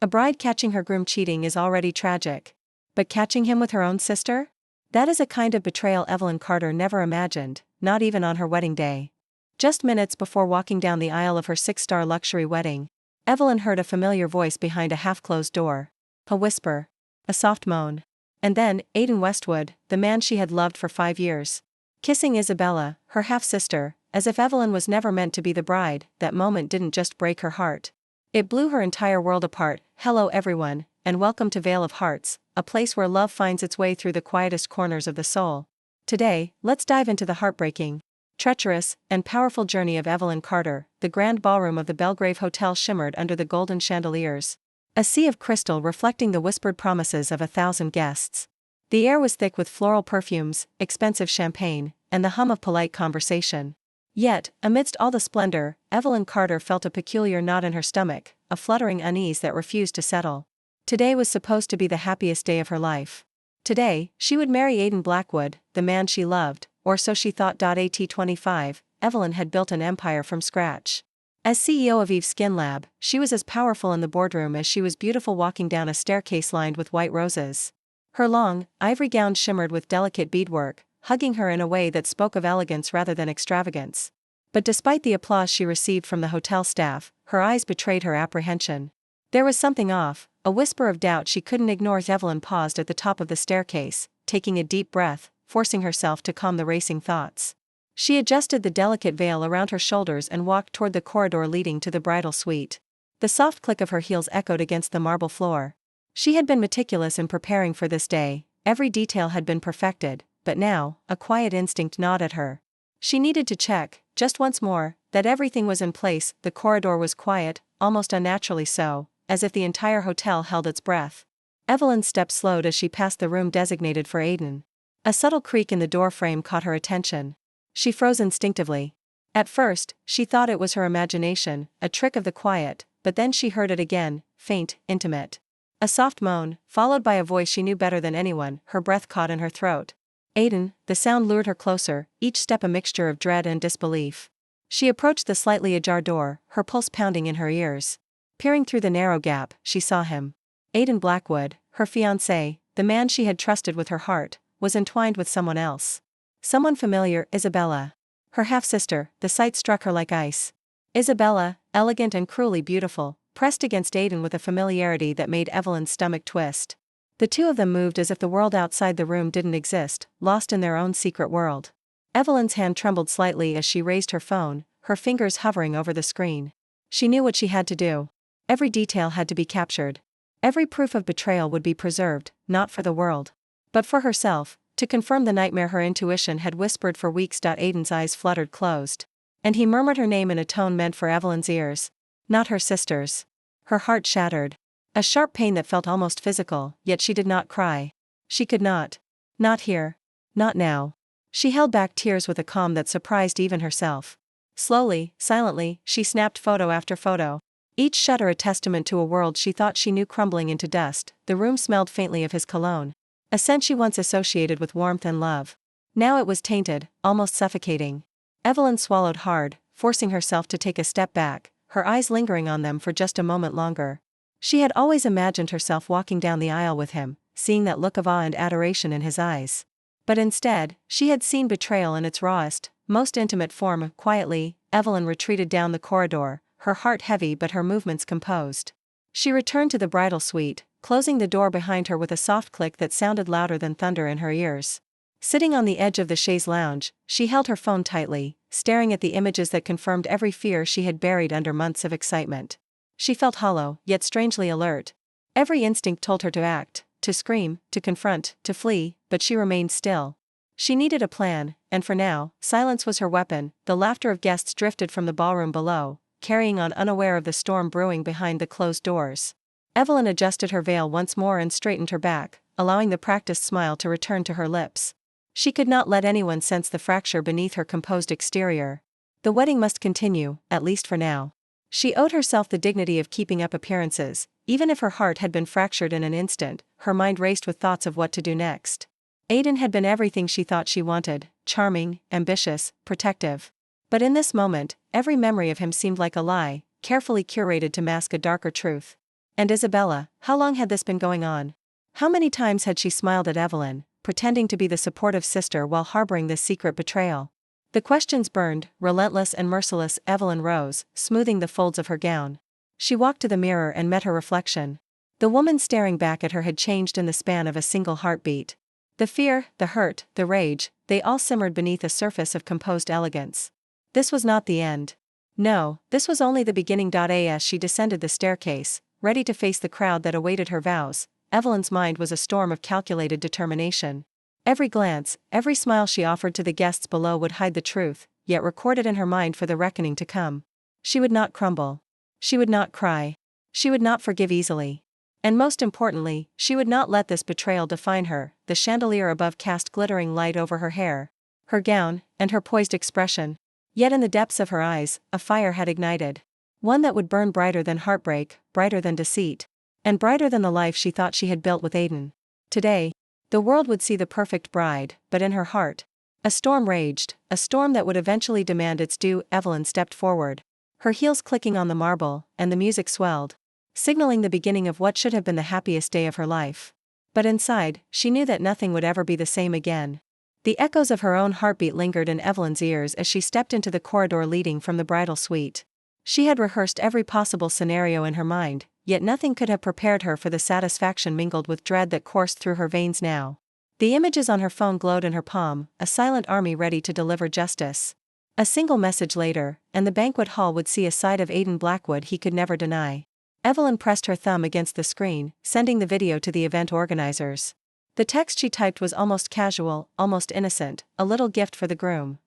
A bride catching her groom cheating is already tragic. But catching him with her own sister? That is a kind of betrayal Evelyn Carter never imagined, not even on her wedding day. Just minutes before walking down the aisle of her six-star luxury wedding, Evelyn heard a familiar voice behind a half-closed door. A whisper. A soft moan. And then, Aiden Westwood, the man she had loved for 5 years, kissing Isabella, her half-sister, as if Evelyn was never meant to be the bride. That moment didn't just break her heart. It blew her entire world apart. Hello everyone, and welcome to Vale of Hearts, a place where love finds its way through the quietest corners of the soul. Today, let's dive into the heartbreaking, treacherous, and powerful journey of Evelyn Carter. The grand ballroom of the Belgrave Hotel shimmered under the golden chandeliers, a sea of crystal reflecting the whispered promises of 1,000 guests. The air was thick with floral perfumes, expensive champagne, and the hum of polite conversation. Yet, amidst all the splendor, Evelyn Carter felt a peculiar knot in her stomach, a fluttering unease that refused to settle. Today was supposed to be the happiest day of her life. Today, she would marry Aiden Blackwood, the man she loved, or so she thought. At 25, Evelyn had built an empire from scratch. As CEO of Eve's Skin Lab, she was as powerful in the boardroom as she was beautiful walking down a staircase lined with white roses. Her long, ivory gown shimmered with delicate beadwork, hugging her in a way that spoke of elegance rather than extravagance. But despite the applause she received from the hotel staff, her eyes betrayed her apprehension. There was something off, a whisper of doubt she couldn't ignore. Evelyn paused at the top of the staircase, taking a deep breath, forcing herself to calm the racing thoughts. She adjusted the delicate veil around her shoulders and walked toward the corridor leading to the bridal suite. The soft click of her heels echoed against the marble floor. She had been meticulous in preparing for this day, every detail had been perfected, but now, a quiet instinct gnawed at her. She needed to check, just once more, that everything was in place. The corridor was quiet, almost unnaturally so, as if the entire hotel held its breath. Evelyn's steps slowed as she passed the room designated for Aiden. A subtle creak in the door frame caught her attention. She froze instinctively. At first, she thought it was her imagination, a trick of the quiet, but then she heard it again, faint, intimate. A soft moan, followed by a voice she knew better than anyone. Her breath caught in her throat. Aiden. The sound lured her closer, each step a mixture of dread and disbelief. She approached the slightly ajar door, her pulse pounding in her ears. Peering through the narrow gap, she saw him. Aiden Blackwood, her fiancé, the man she had trusted with her heart, was entwined with someone else. Someone familiar. Isabella. Her half-sister. The sight struck her like ice. Isabella, elegant and cruelly beautiful, pressed against Aiden with a familiarity that made Evelyn's stomach twist. The two of them moved as if the world outside the room didn't exist, lost in their own secret world. Evelyn's hand trembled slightly as she raised her phone, her fingers hovering over the screen. She knew what she had to do. Every detail had to be captured. Every proof of betrayal would be preserved, not for the world, but for herself, to confirm the nightmare her intuition had whispered for weeks. Aiden's eyes fluttered closed. And he murmured her name in a tone meant for Evelyn's ears, not her sister's. Her heart shattered. A sharp pain that felt almost physical, yet she did not cry. She could not. Not here. Not now. She held back tears with a calm that surprised even herself. Slowly, silently, she snapped photo after photo. Each shutter a testament to a world she thought she knew crumbling into dust. The room smelled faintly of his cologne, a scent she once associated with warmth and love. Now it was tainted, almost suffocating. Evelyn swallowed hard, forcing herself to take a step back, her eyes lingering on them for just a moment longer. She had always imagined herself walking down the aisle with him, seeing that look of awe and adoration in his eyes. But instead, she had seen betrayal in its rawest, most intimate form. Quietly, Evelyn retreated down the corridor, her heart heavy but her movements composed. She returned to the bridal suite, closing the door behind her with a soft click that sounded louder than thunder in her ears. Sitting on the edge of the chaise lounge, she held her phone tightly, staring at the images that confirmed every fear she had buried under months of excitement. She felt hollow, yet strangely alert. Every instinct told her to act, to scream, to confront, to flee, but she remained still. She needed a plan, and for now, silence was her weapon. The laughter of guests drifted from the ballroom below, carrying on unaware of the storm brewing behind the closed doors. Evelyn adjusted her veil once more and straightened her back, allowing the practiced smile to return to her lips. She could not let anyone sense the fracture beneath her composed exterior. The wedding must continue, at least for now. She owed herself the dignity of keeping up appearances. Even if her heart had been fractured in an instant, her mind raced with thoughts of what to do next. Aiden had been everything she thought she wanted, charming, ambitious, protective. But in this moment, every memory of him seemed like a lie, carefully curated to mask a darker truth. And Isabella, how long had this been going on? How many times had she smiled at Evelyn, pretending to be the supportive sister while harboring this secret betrayal? The questions burned, relentless and merciless. Evelyn rose, smoothing the folds of her gown. She walked to the mirror and met her reflection. The woman staring back at her had changed in the span of a single heartbeat. The fear, the hurt, the rage, they all simmered beneath a surface of composed elegance. This was not the end. No, this was only the beginning. As she descended the staircase, ready to face the crowd that awaited her vows, Evelyn's mind was a storm of calculated determination. Every glance, every smile she offered to the guests below would hide the truth, yet recorded in her mind for the reckoning to come. She would not crumble. She would not cry. She would not forgive easily. And most importantly, she would not let this betrayal define her. The chandelier above cast glittering light over her hair, her gown, and her poised expression. Yet in the depths of her eyes, a fire had ignited. One that would burn brighter than heartbreak, brighter than deceit, and brighter than the life she thought she had built with Aiden. Today, the world would see the perfect bride, but in her heart, a storm raged, a storm that would eventually demand its due. Evelyn stepped forward, her heels clicking on the marble, and the music swelled, signaling the beginning of what should have been the happiest day of her life. But inside, she knew that nothing would ever be the same again. The echoes of her own heartbeat lingered in Evelyn's ears as she stepped into the corridor leading from the bridal suite. She had rehearsed every possible scenario in her mind, yet nothing could have prepared her for the satisfaction mingled with dread that coursed through her veins now. The images on her phone glowed in her palm, a silent army ready to deliver justice. A single message later, and the banquet hall would see a side of Aiden Blackwood he could never deny. Evelyn pressed her thumb against the screen, sending the video to the event organizers. The text she typed was almost casual, almost innocent, a little gift for the groom.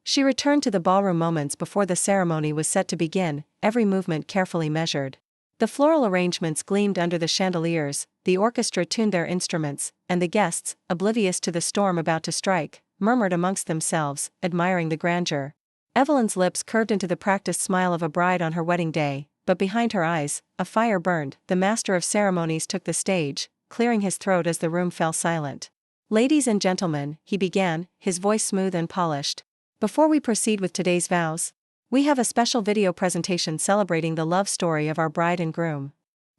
She returned to the ballroom moments before the ceremony was set to begin, every movement carefully measured. The floral arrangements gleamed under the chandeliers, the orchestra tuned their instruments, and the guests, oblivious to the storm about to strike, murmured amongst themselves, admiring the grandeur. Evelyn's lips curved into the practiced smile of a bride on her wedding day, but behind her eyes, a fire burned. The master of ceremonies took the stage, clearing his throat as the room fell silent. "Ladies and gentlemen," he began, his voice smooth and polished. "Before we proceed with today's vows, we have a special video presentation celebrating the love story of our bride and groom."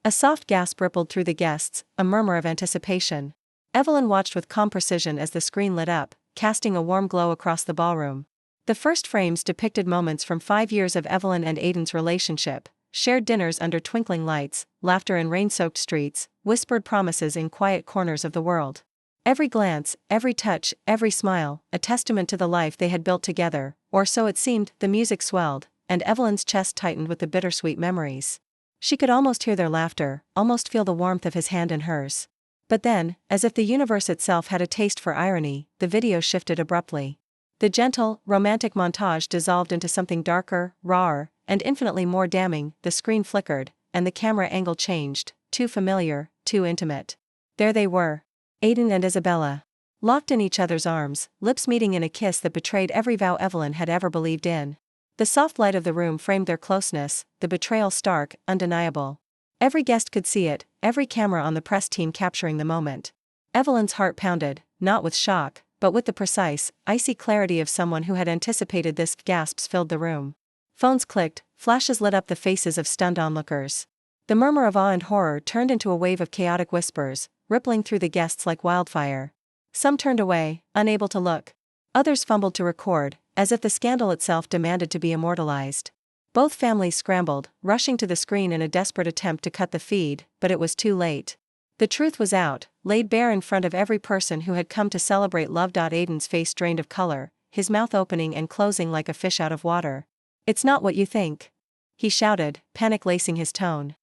A soft gasp rippled through the guests, a murmur of anticipation. Evelyn watched with calm precision as the screen lit up, casting a warm glow across the ballroom. The first frames depicted moments from 5 years of Evelyn and Aiden's relationship, shared dinners under twinkling lights, laughter in rain-soaked streets, whispered promises in quiet corners of the world. Every glance, every touch, every smile, a testament to the life they had built together, or so it seemed. The music swelled, and Evelyn's chest tightened with the bittersweet memories. She could almost hear their laughter, almost feel the warmth of his hand in hers. But then, as if the universe itself had a taste for irony, the video shifted abruptly. The gentle, romantic montage dissolved into something darker, rawer, and infinitely more damning. The screen flickered, and the camera angle changed, too familiar, too intimate. There they were, Aiden and Isabella, locked in each other's arms, lips meeting in a kiss that betrayed every vow Evelyn had ever believed in. The soft light of the room framed their closeness, the betrayal stark, undeniable. Every guest could see it, every camera on the press team capturing the moment. Evelyn's heart pounded, not with shock, but with the precise, icy clarity of someone who had anticipated this. Gasps filled the room. Phones clicked, flashes lit up the faces of stunned onlookers. The murmur of awe and horror turned into a wave of chaotic whispers, rippling through the guests like wildfire. Some turned away, unable to look. Others fumbled to record, as if the scandal itself demanded to be immortalized. Both families scrambled, rushing to the screen in a desperate attempt to cut the feed, but it was too late. The truth was out, laid bare in front of every person who had come to celebrate love. Aiden's face drained of color, his mouth opening and closing like a fish out of water. "It's not what you think," he shouted, panic lacing his tone.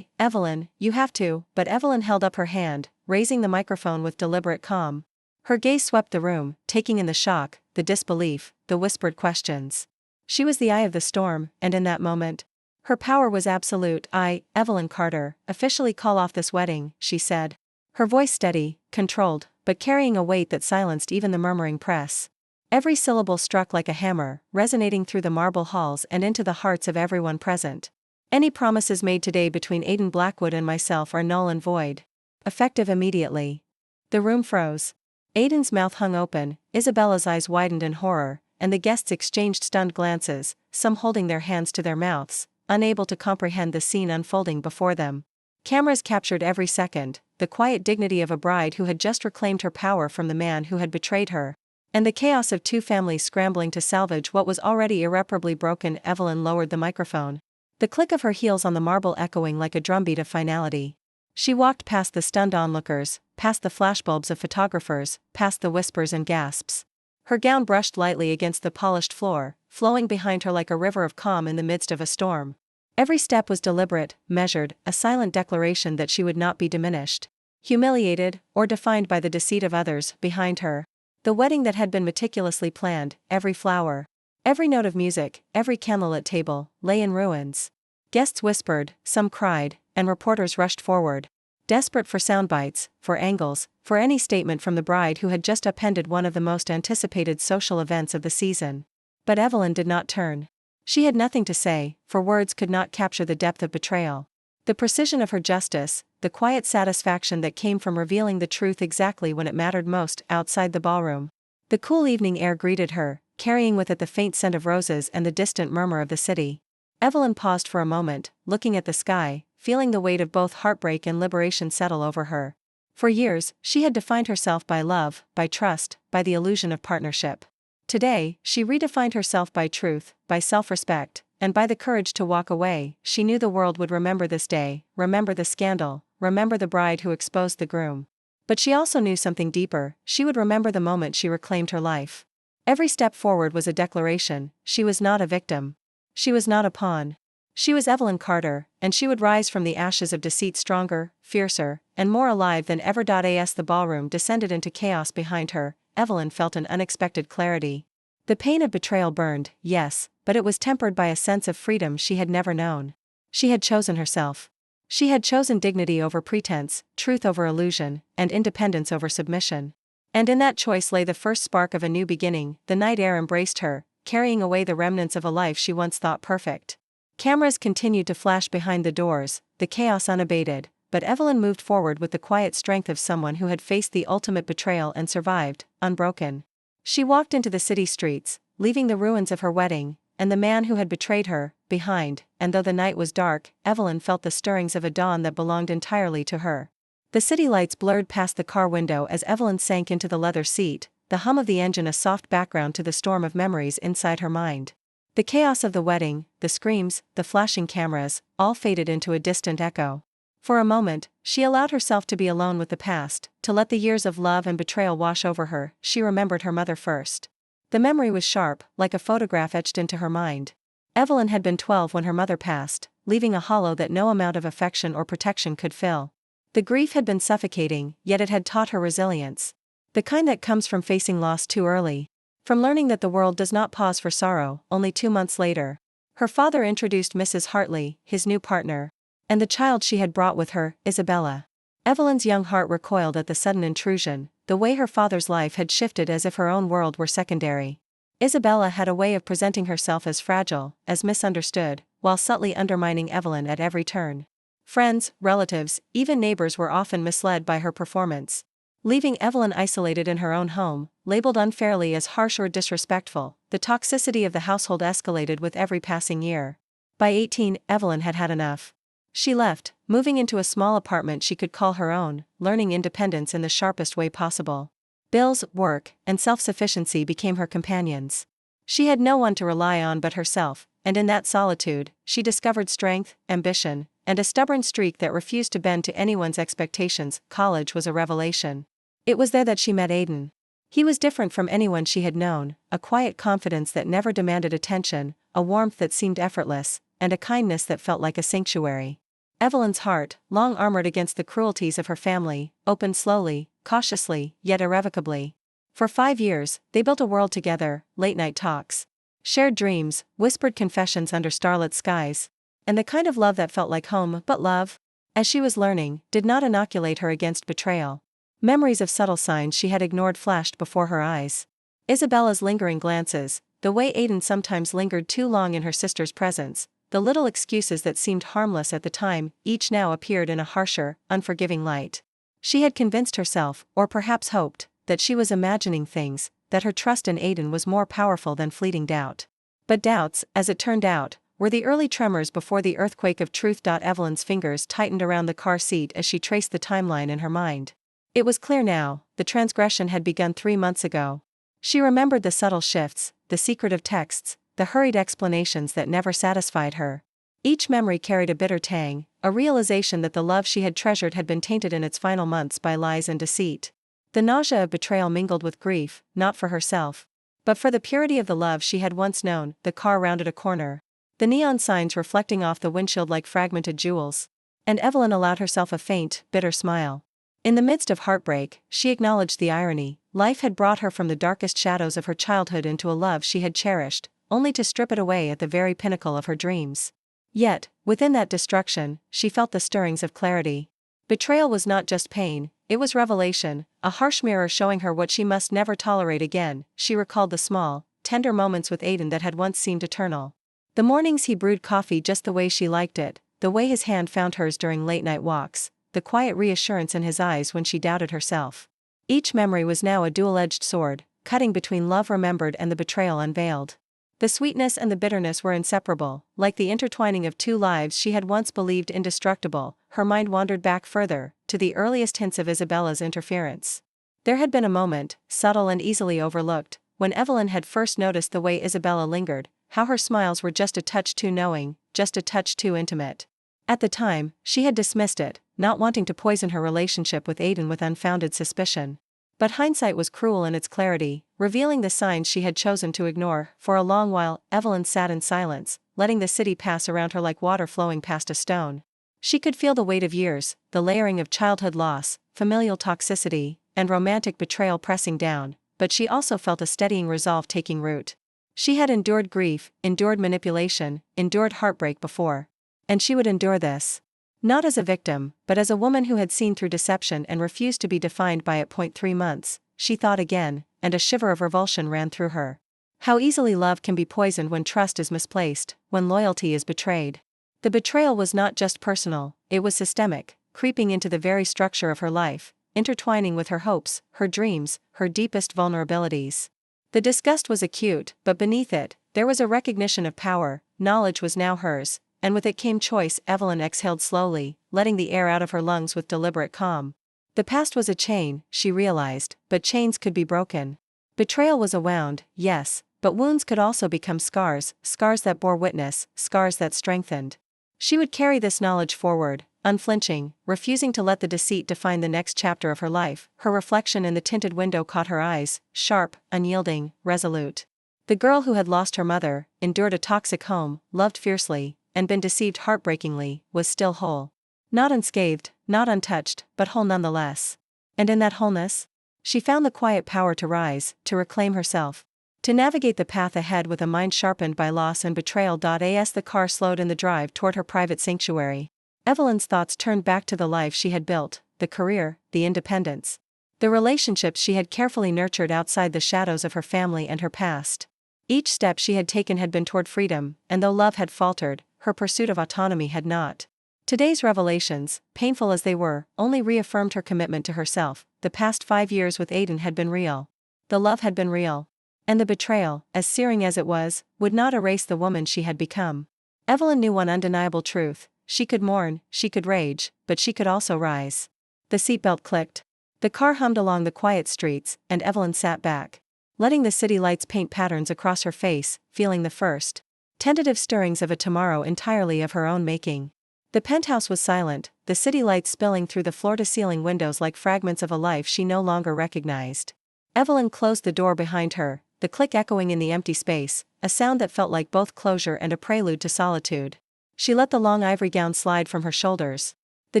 Evelyn, you have to," but Evelyn held up her hand, raising the microphone with deliberate calm. Her gaze swept the room, taking in the shock, the disbelief, the whispered questions. She was the eye of the storm, and in that moment, her power was absolute. "Evelyn Carter, officially call off this wedding," she said. Her voice steady, controlled, but carrying a weight that silenced even the murmuring press. Every syllable struck like a hammer, resonating through the marble halls and into the hearts of everyone present. "Any promises made today between Aiden Blackwood and myself are null and void. Effective immediately." The room froze. Aiden's mouth hung open, Isabella's eyes widened in horror, and the guests exchanged stunned glances, some holding their hands to their mouths, unable to comprehend the scene unfolding before them. Cameras captured every second, the quiet dignity of a bride who had just reclaimed her power from the man who had betrayed her, and the chaos of two families scrambling to salvage what was already irreparably broken. Evelyn lowered the microphone, the click of her heels on the marble echoing like a drumbeat of finality. She walked past the stunned onlookers, past the flashbulbs of photographers, past the whispers and gasps. Her gown brushed lightly against the polished floor, flowing behind her like a river of calm in the midst of a storm. Every step was deliberate, measured, a silent declaration that she would not be diminished, humiliated, or defined by the deceit of others behind her. The wedding that had been meticulously planned, every flower, every note of music, every candlelit table, lay in ruins. Guests whispered, some cried, and reporters rushed forward, desperate for soundbites, for angles, for any statement from the bride who had just upended one of the most anticipated social events of the season. But Evelyn did not turn. She had nothing to say, for words could not capture the depth of betrayal. The precision of her justice, the quiet satisfaction that came from revealing the truth exactly when it mattered most. Outside the ballroom, the cool evening air greeted her, carrying with it the faint scent of roses and the distant murmur of the city. Evelyn paused for a moment, looking at the sky, feeling the weight of both heartbreak and liberation settle over her. For years, she had defined herself by love, by trust, by the illusion of partnership. Today, she redefined herself by truth, by self-respect, and by the courage to walk away. She knew the world would remember this day, remember the scandal, remember the bride who exposed the groom. But she also knew something deeper. She would remember the moment she reclaimed her life. Every step forward was a declaration. She was not a victim. She was not a pawn. She was Evelyn Carter, and she would rise from the ashes of deceit stronger, fiercer, and more alive than ever. As the ballroom descended into chaos behind her, Evelyn felt an unexpected clarity. The pain of betrayal burned, yes, but it was tempered by a sense of freedom she had never known. She had chosen herself. She had chosen dignity over pretense, truth over illusion, and independence over submission. And in that choice lay the first spark of a new beginning. The night air embraced her, carrying away the remnants of a life she once thought perfect. Cameras continued to flash behind the doors, the chaos unabated, but Evelyn moved forward with the quiet strength of someone who had faced the ultimate betrayal and survived, unbroken. She walked into the city streets, leaving the ruins of her wedding, and the man who had betrayed her, behind, and though the night was dark, Evelyn felt the stirrings of a dawn that belonged entirely to her. The city lights blurred past the car window as Evelyn sank into the leather seat, the hum of the engine a soft background to the storm of memories inside her mind. The chaos of the wedding, the screams, the flashing cameras, all faded into a distant echo. For a moment, she allowed herself to be alone with the past, to let the years of love and betrayal wash over her. She remembered her mother first. The memory was sharp, like a photograph etched into her mind. Evelyn had been 12 when her mother passed, leaving a hollow that no amount of affection or protection could fill. The grief had been suffocating, yet it had taught her resilience. The kind that comes from facing loss too early. From learning that the world does not pause for sorrow. Only 2 months later, her father introduced Mrs. Hartley, his new partner, and the child she had brought with her, Isabella. Evelyn's young heart recoiled at the sudden intrusion, the way her father's life had shifted as if her own world were secondary. Isabella had a way of presenting herself as fragile, as misunderstood, while subtly undermining Evelyn at every turn. Friends, relatives, even neighbors were often misled by her performance, leaving Evelyn isolated in her own home, labeled unfairly as harsh or disrespectful. The toxicity of the household escalated with every passing year. By 18, Evelyn had had enough. She left, moving into a small apartment she could call her own, learning independence in the sharpest way possible. Bills, work, and self-sufficiency became her companions. She had no one to rely on but herself, and in that solitude, she discovered strength, ambition, and a stubborn streak that refused to bend to anyone's expectations. College was a revelation. It was there that she met Aidan. He was different from anyone she had known, a quiet confidence that never demanded attention, a warmth that seemed effortless, and a kindness that felt like a sanctuary. Evelyn's heart, long armored against the cruelties of her family, opened slowly, cautiously, yet irrevocably. For 5 years, they built a world together, late-night talks, shared dreams, whispered confessions under starlit skies, and the kind of love that felt like home. But love, as she was learning, did not inoculate her against betrayal. Memories of subtle signs she had ignored flashed before her eyes. Isabella's lingering glances, the way Aidan sometimes lingered too long in her sister's presence, the little excuses that seemed harmless at the time, each now appeared in a harsher, unforgiving light. She had convinced herself, or perhaps hoped, that she was imagining things, that her trust in Aidan was more powerful than fleeting doubt. But doubts, as it turned out, were the early tremors before the earthquake of truth. Evelyn's fingers tightened around the car seat as she traced the timeline in her mind. It was clear now, the transgression had begun 3 months ago. She remembered the subtle shifts, the secretive texts, the hurried explanations that never satisfied her. Each memory carried a bitter tang, a realization that the love she had treasured had been tainted in its final months by lies and deceit. The nausea of betrayal mingled with grief, not for herself, but for the purity of the love she had once known. The car rounded a corner, the neon signs reflecting off the windshield like fragmented jewels, and Evelyn allowed herself a faint, bitter smile. In the midst of heartbreak, she acknowledged the irony. Life had brought her from the darkest shadows of her childhood into a love she had cherished, only to strip it away at the very pinnacle of her dreams. Yet, within that destruction, she felt the stirrings of clarity. Betrayal was not just pain, it was revelation, a harsh mirror showing her what she must never tolerate again. She recalled the small, tender moments with Aidan that had once seemed eternal. The mornings he brewed coffee just the way she liked it, the way his hand found hers during late-night walks, the quiet reassurance in his eyes when she doubted herself. Each memory was now a dual-edged sword, cutting between love remembered and the betrayal unveiled. The sweetness and the bitterness were inseparable, like the intertwining of two lives she had once believed indestructible. Her mind wandered back further, to the earliest hints of Isabella's interference. There had been a moment, subtle and easily overlooked, when Evelyn had first noticed the way Isabella lingered, how her smiles were just a touch too knowing, just a touch too intimate. At the time, she had dismissed it, not wanting to poison her relationship with Aidan with unfounded suspicion. But hindsight was cruel in its clarity, revealing the signs she had chosen to ignore. For a long while, Evelyn sat in silence, letting the city pass around her like water flowing past a stone. She could feel the weight of years, the layering of childhood loss, familial toxicity, and romantic betrayal pressing down, but she also felt a steadying resolve taking root. She had endured grief, endured manipulation, endured heartbreak before. And she would endure this. Not as a victim, but as a woman who had seen through deception and refused to be defined by it. 3 months, she thought again, and a shiver of revulsion ran through her. How easily love can be poisoned when trust is misplaced, when loyalty is betrayed. The betrayal was not just personal, it was systemic, creeping into the very structure of her life, intertwining with her hopes, her dreams, her deepest vulnerabilities. The disgust was acute, but beneath it, there was a recognition of power. Knowledge was now hers, and with it came choice. Evelyn exhaled slowly, letting the air out of her lungs with deliberate calm. The past was a chain, she realized, but chains could be broken. Betrayal was a wound, yes, but wounds could also become scars, scars that bore witness, scars that strengthened. She would carry this knowledge forward, unflinching, refusing to let the deceit define the next chapter of her life. Her reflection in the tinted window caught her eyes, sharp, unyielding, resolute. The girl who had lost her mother, endured a toxic home, loved fiercely, and been deceived heartbreakingly, was still whole. Not unscathed, not untouched, but whole nonetheless. And in that wholeness, she found the quiet power to rise, to reclaim herself, to navigate the path ahead with a mind sharpened by loss and betrayal. As the car slowed in the drive toward her private sanctuary, Evelyn's thoughts turned back to the life she had built, the career, the independence, the relationships she had carefully nurtured outside the shadows of her family and her past. Each step she had taken had been toward freedom, and though love had faltered, her pursuit of autonomy had not. Today's revelations, painful as they were, only reaffirmed her commitment to herself. The past 5 years with Aidan had been real. The love had been real. And the betrayal, as searing as it was, would not erase the woman she had become. Evelyn knew one undeniable truth: she could mourn, she could rage, but she could also rise. The seatbelt clicked. The car hummed along the quiet streets, and Evelyn sat back, letting the city lights paint patterns across her face, feeling the first tentative stirrings of a tomorrow entirely of her own making. The penthouse was silent, the city lights spilling through the floor-to-ceiling windows like fragments of a life she no longer recognized. Evelyn closed the door behind her, the click echoing in the empty space, a sound that felt like both closure and a prelude to solitude. She let the long ivory gown slide from her shoulders, the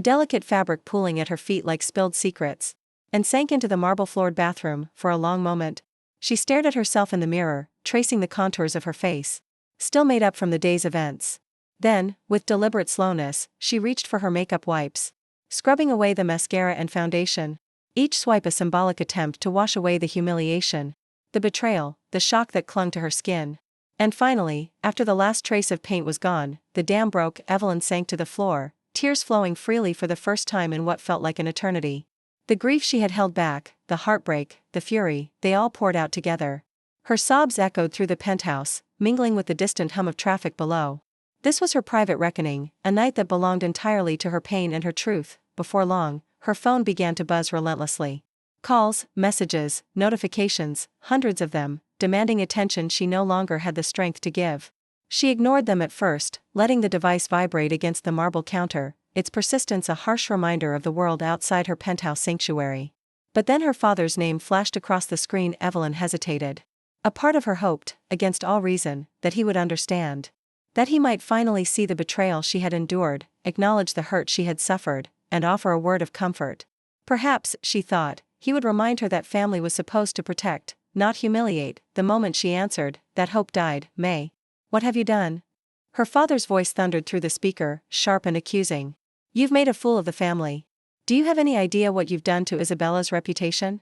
delicate fabric pooling at her feet like spilled secrets, and sank into the marble-floored bathroom. For a long moment, she stared at herself in the mirror, tracing the contours of her face, still made up from the day's events. Then, with deliberate slowness, she reached for her makeup wipes, scrubbing away the mascara and foundation, each swipe a symbolic attempt to wash away the humiliation, the betrayal, the shock that clung to her skin. And finally, after the last trace of paint was gone, the dam broke. Evelyn sank to the floor, tears flowing freely for the first time in what felt like an eternity. The grief she had held back, the heartbreak, the fury, they all poured out together. Her sobs echoed through the penthouse, mingling with the distant hum of traffic below. This was her private reckoning, a night that belonged entirely to her pain and her truth. Before long, her phone began to buzz relentlessly. Calls, messages, notifications, hundreds of them, demanding attention she no longer had the strength to give. She ignored them at first, letting the device vibrate against the marble counter, its persistence a harsh reminder of the world outside her penthouse sanctuary. But then her father's name flashed across the screen. Evelyn hesitated. A part of her hoped, against all reason, that he would understand. That he might finally see the betrayal she had endured, acknowledge the hurt she had suffered, and offer a word of comfort. Perhaps, she thought, he would remind her that family was supposed to protect, not humiliate. The moment she answered, that hope died. May. What have you done? Her father's voice thundered through the speaker, sharp and accusing. You've made a fool of the family. Do you have any idea what you've done to Isabella's reputation?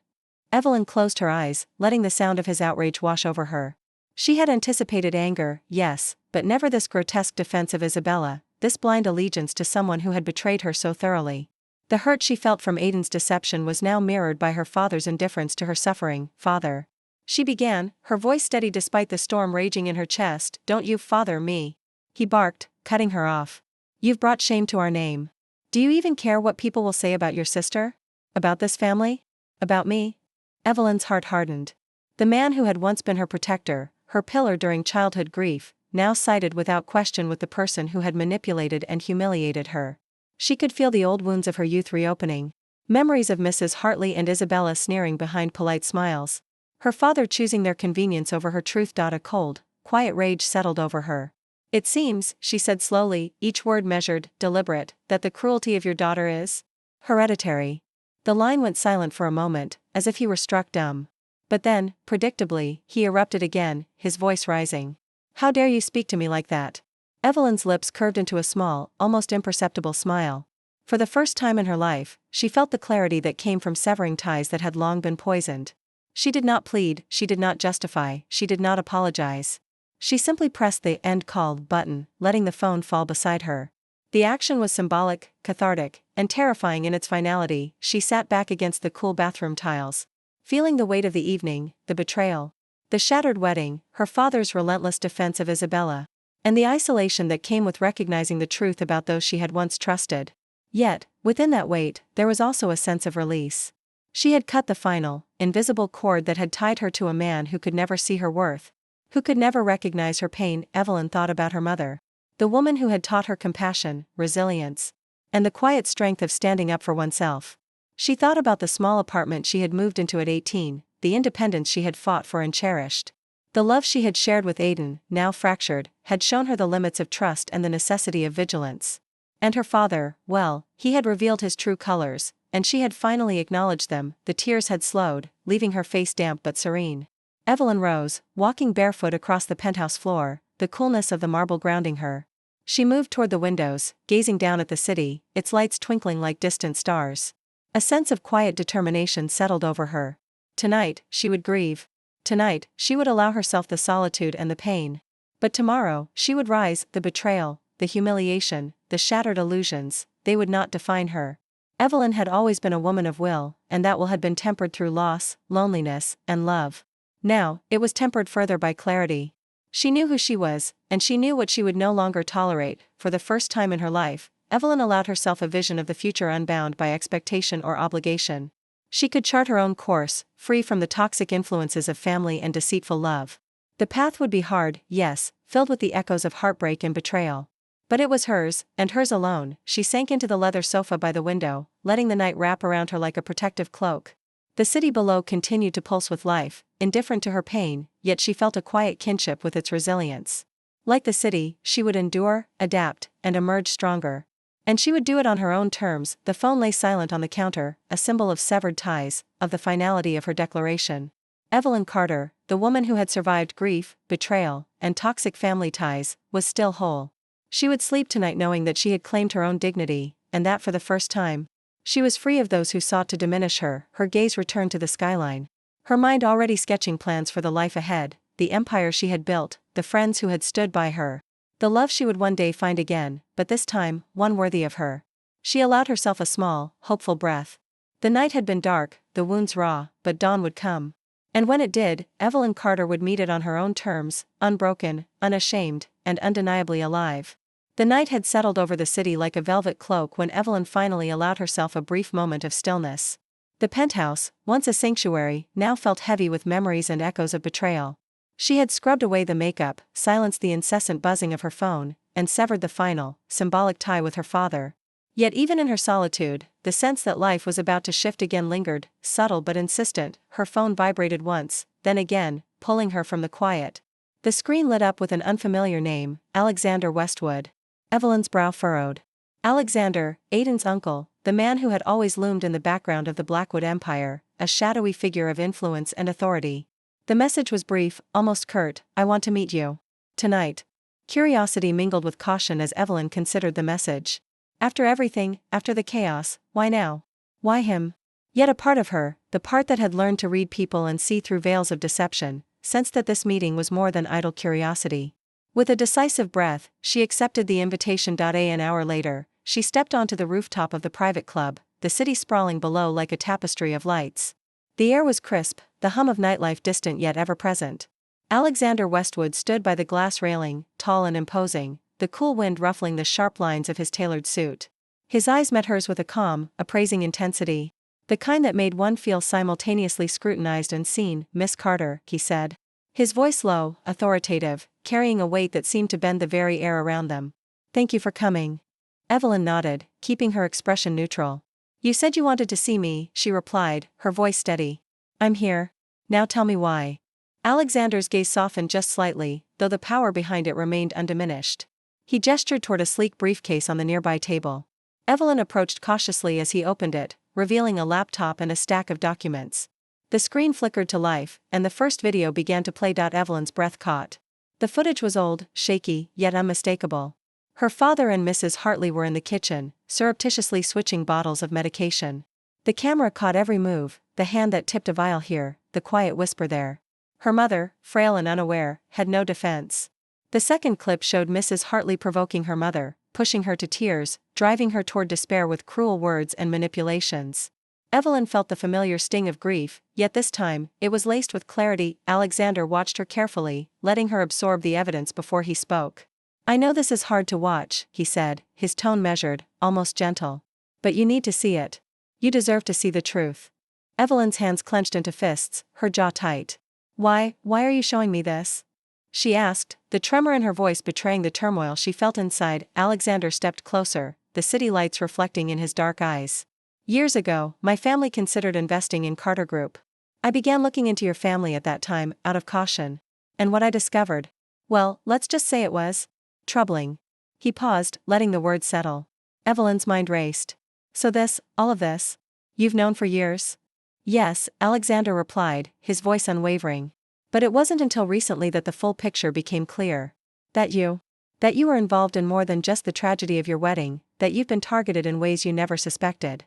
Evelyn closed her eyes, letting the sound of his outrage wash over her. She had anticipated anger, yes, but never this grotesque defense of Isabella, this blind allegiance to someone who had betrayed her so thoroughly. The hurt she felt from Aidan's deception was now mirrored by her father's indifference to her suffering. Father. She began, her voice steady despite the storm raging in her chest. Don't you father me. He barked, cutting her off. You've brought shame to our name. Do you even care what people will say about your sister? About this family? About me? Evelyn's heart hardened. The man who had once been her protector, her pillar during childhood grief, now sided without question with the person who had manipulated and humiliated her. She could feel the old wounds of her youth reopening. Memories of Mrs. Hartley and Isabella sneering behind polite smiles. Her father choosing their convenience over her truth. A cold, quiet rage settled over her. It seems, she said slowly, each word measured, deliberate, that the cruelty of your daughter is hereditary. The line went silent for a moment, as if he were struck dumb. But then, predictably, he erupted again, his voice rising. How dare you speak to me like that? Evelyn's lips curved into a small, almost imperceptible smile. For the first time in her life, she felt the clarity that came from severing ties that had long been poisoned. She did not plead, she did not justify, she did not apologize. She simply pressed the end call button, letting the phone fall beside her. The action was symbolic, cathartic, and terrifying in its finality. She sat back against the cool bathroom tiles, feeling the weight of the evening, the betrayal, the shattered wedding, her father's relentless defense of Isabella, and the isolation that came with recognizing the truth about those she had once trusted. Yet, within that weight, there was also a sense of release. She had cut the final, invisible cord that had tied her to a man who could never see her worth, who could never recognize her pain. Evelyn thought about her mother, the woman who had taught her compassion, resilience, and the quiet strength of standing up for oneself. She thought about the small apartment she had moved into at 18, the independence she had fought for and cherished. The love she had shared with Aidan, now fractured, had shown her the limits of trust and the necessity of vigilance. And her father, well, he had revealed his true colors, and she had finally acknowledged them. The tears had slowed, leaving her face damp but serene. Evelyn rose, walking barefoot across the penthouse floor, the coolness of the marble grounding her. She moved toward the windows, gazing down at the city, its lights twinkling like distant stars. A sense of quiet determination settled over her. Tonight, she would grieve. Tonight, she would allow herself the solitude and the pain. But tomorrow, she would rise. The betrayal, the humiliation, the shattered illusions, they would not define her. Evelyn had always been a woman of will, and that will had been tempered through loss, loneliness, and love. Now, it was tempered further by clarity. She knew who she was, and she knew what she would no longer tolerate. For the first time in her life, Evelyn allowed herself a vision of the future unbound by expectation or obligation. She could chart her own course, free from the toxic influences of family and deceitful love. The path would be hard, yes, filled with the echoes of heartbreak and betrayal. But it was hers, and hers alone. She sank into the leather sofa by the window, letting the night wrap around her like a protective cloak. The city below continued to pulse with life, indifferent to her pain, yet she felt a quiet kinship with its resilience. Like the city, she would endure, adapt, and emerge stronger. And she would do it on her own terms. The phone lay silent on the counter, a symbol of severed ties, of the finality of her declaration. Evelyn Carter, the woman who had survived grief, betrayal, and toxic family ties, was still whole. She would sleep tonight knowing that she had claimed her own dignity, and that for the first time. She was free of those who sought to diminish her. Her gaze returned to the skyline, her mind already sketching plans for the life ahead, the empire she had built, the friends who had stood by her. The love she would one day find again, but this time, one worthy of her. She allowed herself a small, hopeful breath. The night had been dark, the wounds raw, but dawn would come. And when it did, Evelyn Carter would meet it on her own terms, unbroken, unashamed, and undeniably alive. The night had settled over the city like a velvet cloak when Evelyn finally allowed herself a brief moment of stillness. The penthouse, once a sanctuary, now felt heavy with memories and echoes of betrayal. She had scrubbed away the makeup, silenced the incessant buzzing of her phone, and severed the final, symbolic tie with her father. Yet even in her solitude, the sense that life was about to shift again lingered, subtle but insistent. Her phone vibrated once, then again, pulling her from the quiet. The screen lit up with an unfamiliar name, Alexander Westwood. Evelyn's brow furrowed. Alexander, Aiden's uncle, the man who had always loomed in the background of the Blackwood Empire, a shadowy figure of influence and authority. The message was brief, almost curt. I want to meet you. Tonight. Curiosity mingled with caution as Evelyn considered the message. After everything, after the chaos, why now? Why him? Yet a part of her, the part that had learned to read people and see through veils of deception, sensed that this meeting was more than idle curiosity. With a decisive breath, she accepted the invitation. An hour later, she stepped onto the rooftop of the private club, the city sprawling below like a tapestry of lights. The air was crisp, the hum of nightlife distant yet ever present. Alexander Westwood stood by the glass railing, tall and imposing, the cool wind ruffling the sharp lines of his tailored suit. His eyes met hers with a calm, appraising intensity. The kind that made one feel simultaneously scrutinized and seen. Miss Carter, he said. His voice low, authoritative, carrying a weight that seemed to bend the very air around them. Thank you for coming. Evelyn nodded, keeping her expression neutral. You said you wanted to see me, she replied, her voice steady. I'm here. Now tell me why. Alexander's gaze softened just slightly, though the power behind it remained undiminished. He gestured toward a sleek briefcase on the nearby table. Evelyn approached cautiously as he opened it, revealing a laptop and a stack of documents. The screen flickered to life, and the first video began to play. Evelyn's breath caught. The footage was old, shaky, yet unmistakable. Her father and Mrs. Hartley were in the kitchen, surreptitiously switching bottles of medication. The camera caught every move, the hand that tipped a vial here, the quiet whisper there. Her mother, frail and unaware, had no defense. The second clip showed Mrs. Hartley provoking her mother, pushing her to tears, driving her toward despair with cruel words and manipulations. Evelyn felt the familiar sting of grief, yet this time, it was laced with clarity. Alexander watched her carefully, letting her absorb the evidence before he spoke. I know this is hard to watch, he said, his tone measured, almost gentle. But you need to see it. You deserve to see the truth. Evelyn's hands clenched into fists, her jaw tight. Why are you showing me this? She asked, the tremor in her voice betraying the turmoil she felt inside. Alexander stepped closer, the city lights reflecting in his dark eyes. Years ago, my family considered investing in Carter Group. I began looking into your family at that time, out of caution. And what I discovered? Well, let's just say it was troubling. He paused, letting the words settle. Evelyn's mind raced. So all of this? You've known for years? Yes, Alexander replied, his voice unwavering. But it wasn't until recently that the full picture became clear. That you were involved in more than just the tragedy of your wedding, that you've been targeted in ways you never suspected.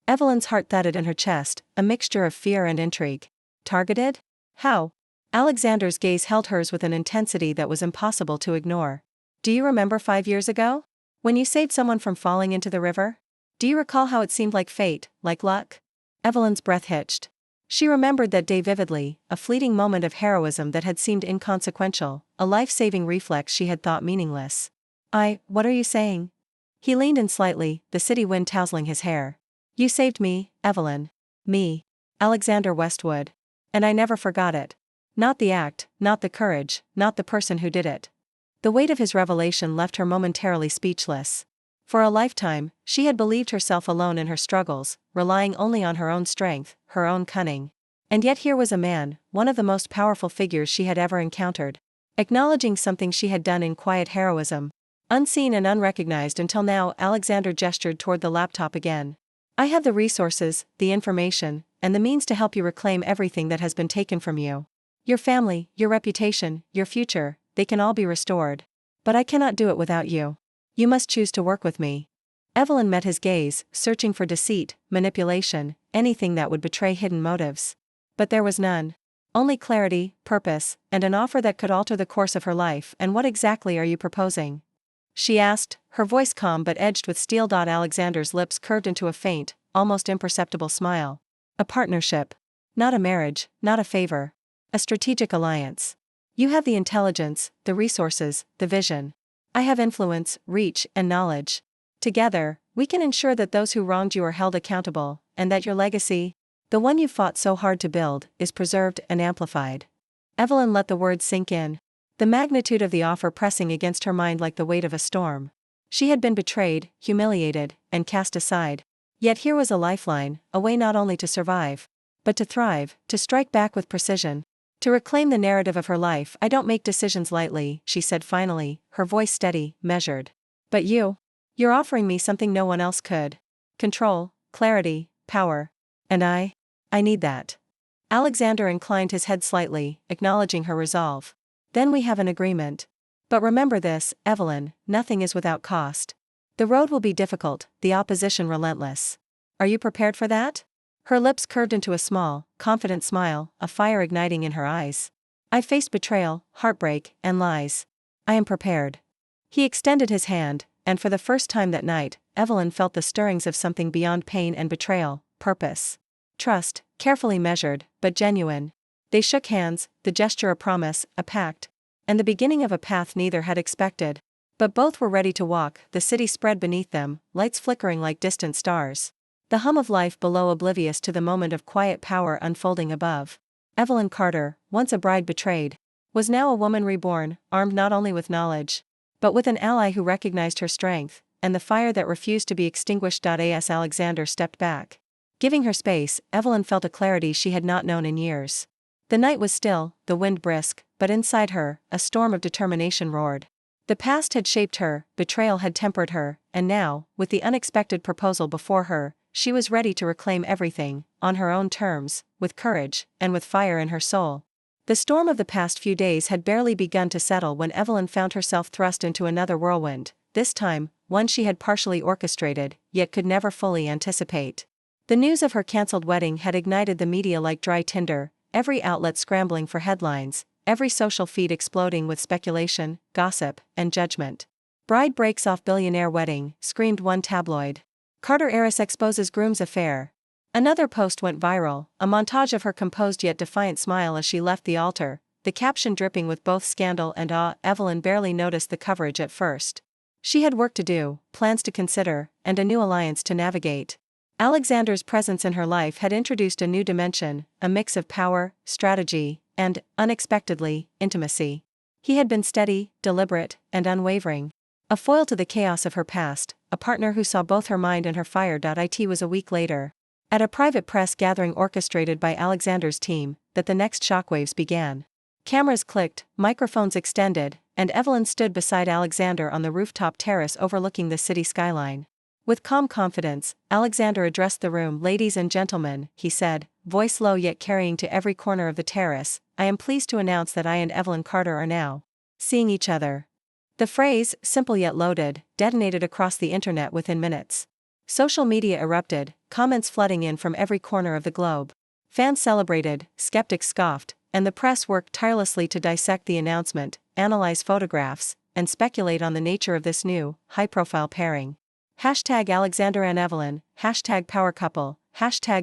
Evelyn's heart thudded in her chest, a mixture of fear and intrigue. Targeted? How? Alexander's gaze held hers with an intensity that was impossible to ignore. Do you remember 5 years ago? When you saved someone from falling into the river? Do you recall how it seemed like fate, like luck? Evelyn's breath hitched. She remembered that day vividly, a fleeting moment of heroism that had seemed inconsequential, a life-saving reflex she had thought meaningless. What are you saying? He leaned in slightly, the city wind tousling his hair. You saved me, Evelyn. Me. Alexander Westwood. And I never forgot it. Not the act, not the courage, not the person who did it. The weight of his revelation left her momentarily speechless. For a lifetime, she had believed herself alone in her struggles, relying only on her own strength, her own cunning. And yet here was a man, one of the most powerful figures she had ever encountered, acknowledging something she had done in quiet heroism. Unseen and unrecognized until now. Alexander gestured toward the laptop again. I have the resources, the information, and the means to help you reclaim everything that has been taken from you. Your family, your reputation, your future, they can all be restored. But I cannot do it without you. You must choose to work with me. Evelyn met his gaze, searching for deceit, manipulation, anything that would betray hidden motives. But there was none. Only clarity, purpose, and an offer that could alter the course of her life. And what exactly are you proposing? She asked, her voice calm but edged with steel. Alexander's lips curved into a faint, almost imperceptible smile. A partnership. Not a marriage, not a favor. A strategic alliance. You have the intelligence, the resources, the vision. I have influence, reach, and knowledge. Together, we can ensure that those who wronged you are held accountable, and that your legacy, the one you fought so hard to build, is preserved and amplified." Evelyn let the words sink in, the magnitude of the offer pressing against her mind like the weight of a storm. She had been betrayed, humiliated, and cast aside. Yet here was a lifeline, a way not only to survive, but to thrive, to strike back with precision, to reclaim the narrative of her life. "I don't make decisions lightly," she said finally, her voice steady, measured. "But you're offering me something no one else could. Control, clarity, power. And I need that." Alexander inclined his head slightly, acknowledging her resolve. "Then we have an agreement. But remember this, Evelyn, nothing is without cost. The road will be difficult, the opposition relentless. Are you prepared for that?" Her lips curved into a small, confident smile, a fire igniting in her eyes. "I've faced betrayal, heartbreak, and lies. I am prepared." He extended his hand, and for the first time that night, Evelyn felt the stirrings of something beyond pain and betrayal: purpose. Trust, carefully measured, but genuine. They shook hands, the gesture a promise, a pact, and the beginning of a path neither had expected. But both were ready to walk. The city spread beneath them, lights flickering like distant stars. The hum of life below oblivious to the moment of quiet power unfolding above. Evelyn Carter, once a bride betrayed, was now a woman reborn, armed not only with knowledge, but with an ally who recognized her strength, and the fire that refused to be extinguished. As Alexander stepped back, giving her space, Evelyn felt a clarity she had not known in years. The night was still, the wind brisk, but inside her, a storm of determination roared. The past had shaped her, betrayal had tempered her, and now, with the unexpected proposal before her, she was ready to reclaim everything, on her own terms, with courage, and with fire in her soul. The storm of the past few days had barely begun to settle when Evelyn found herself thrust into another whirlwind, this time, one she had partially orchestrated, yet could never fully anticipate. The news of her cancelled wedding had ignited the media like dry tinder, every outlet scrambling for headlines, every social feed exploding with speculation, gossip, and judgment. "Bride breaks off billionaire wedding," screamed one tabloid. "Carter heiress exposes groom's affair." Another post went viral, a montage of her composed yet defiant smile as she left the altar, the caption dripping with both scandal and awe. Evelyn barely noticed the coverage at first. She had work to do, plans to consider, and a new alliance to navigate. Alexander's presence in her life had introduced a new dimension, a mix of power, strategy, and, unexpectedly, intimacy. He had been steady, deliberate, and unwavering. A foil to the chaos of her past, a partner who saw both her mind and her fire. It was a week later, at a private press gathering orchestrated by Alexander's team, that the next shockwaves began. Cameras clicked, microphones extended, and Evelyn stood beside Alexander on the rooftop terrace overlooking the city skyline. With calm confidence, Alexander addressed the room. "Ladies and gentlemen," he said, voice low yet carrying to every corner of the terrace, "I am pleased to announce that I and Evelyn Carter are now seeing each other." The phrase, simple yet loaded, detonated across the internet within minutes. Social media erupted, comments flooding in from every corner of the globe. Fans celebrated, skeptics scoffed, and the press worked tirelessly to dissect the announcement, analyze photographs, and speculate on the nature of this new, high-profile pairing. #Alexander and Evelyn, #power couple,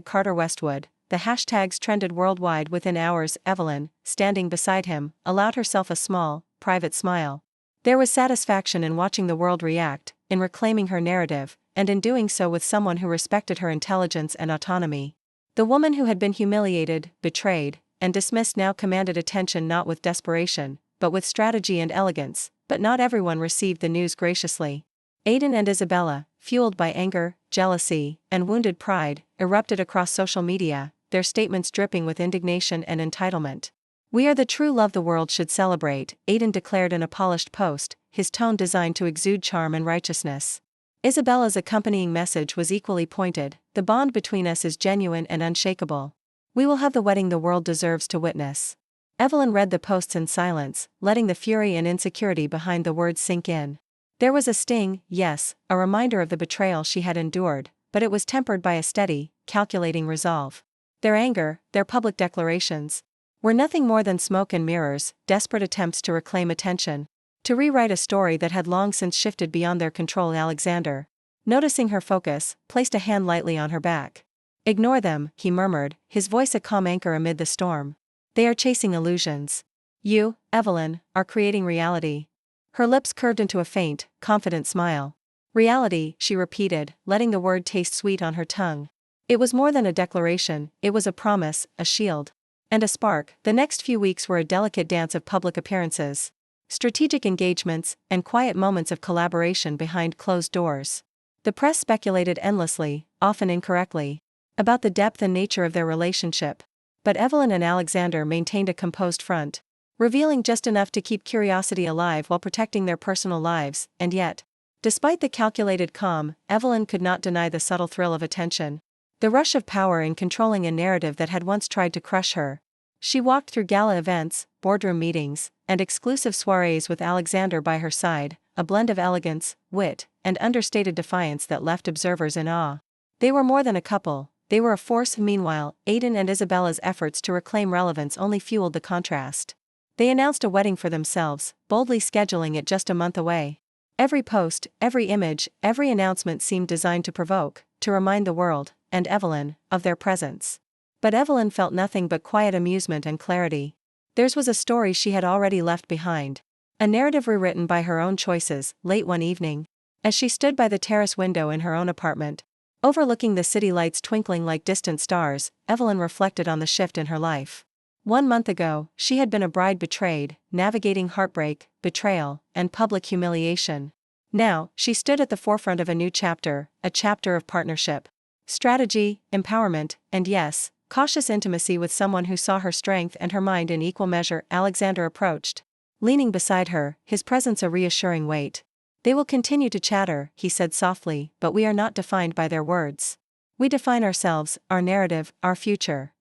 #Carter Westwood. The hashtags trended worldwide within hours. Evelyn, standing beside him, allowed herself a small, private smile. There was satisfaction in watching the world react, in reclaiming her narrative, and in doing so with someone who respected her intelligence and autonomy. The woman who had been humiliated, betrayed, and dismissed now commanded attention not with desperation, but with strategy and elegance. But not everyone received the news graciously. Aidan and Isabella, fueled by anger, jealousy, and wounded pride, erupted across social media, their statements dripping with indignation and entitlement. "We are the true love the world should celebrate," Aidan declared in a polished post, his tone designed to exude charm and righteousness. Isabella's accompanying message was equally pointed: "The bond between us is genuine and unshakable. We will have the wedding the world deserves to witness." Evelyn read the posts in silence, letting the fury and insecurity behind the words sink in. There was a sting, yes, a reminder of the betrayal she had endured, but it was tempered by a steady, calculating resolve. Their anger, their public declarations, were nothing more than smoke and mirrors, desperate attempts to reclaim attention, to rewrite a story that had long since shifted beyond their control. Alexander, noticing her focus, placed a hand lightly on her back. "Ignore them," he murmured, his voice a calm anchor amid the storm. "They are chasing illusions. You, Evelyn, are creating reality." Her lips curved into a faint, confident smile. Reality, she repeated, letting the word taste sweet on her tongue. It was more than a declaration, it was a promise, a shield. And a spark. The next few weeks were a delicate dance of public appearances, strategic engagements, and quiet moments of collaboration behind closed doors. The press speculated endlessly, often incorrectly, about the depth and nature of their relationship. But Evelyn and Alexander maintained a composed front, revealing just enough to keep curiosity alive while protecting their personal lives, and yet, despite the calculated calm, Evelyn could not deny the subtle thrill of attention. The rush of power in controlling a narrative that had once tried to crush her. She walked through gala events, boardroom meetings, and exclusive soirees with Alexander by her side, a blend of elegance, wit, and understated defiance that left observers in awe. They were more than a couple, they were a force. Meanwhile, Aidan and Isabella's efforts to reclaim relevance only fueled the contrast. They announced a wedding for themselves, boldly scheduling it just a month away. Every post, every image, every announcement seemed designed to provoke, to remind the world, and Evelyn, of their presence. But Evelyn felt nothing but quiet amusement and clarity. Theirs was a story she had already left behind. A narrative rewritten by her own choices. Late one evening, as she stood by the terrace window in her own apartment, overlooking the city lights twinkling like distant stars, Evelyn reflected on the shift in her life. 1 month ago, she had been a bride betrayed, navigating heartbreak, betrayal, and public humiliation. Now, she stood at the forefront of a new chapter, a chapter of partnership, strategy, empowerment, and yes, cautious intimacy with someone who saw her strength and her mind in equal measure. Alexander approached, leaning beside her, his presence a reassuring weight. They will continue to chatter, he said softly, but we are not defined by their words. We define ourselves, our narrative, our future.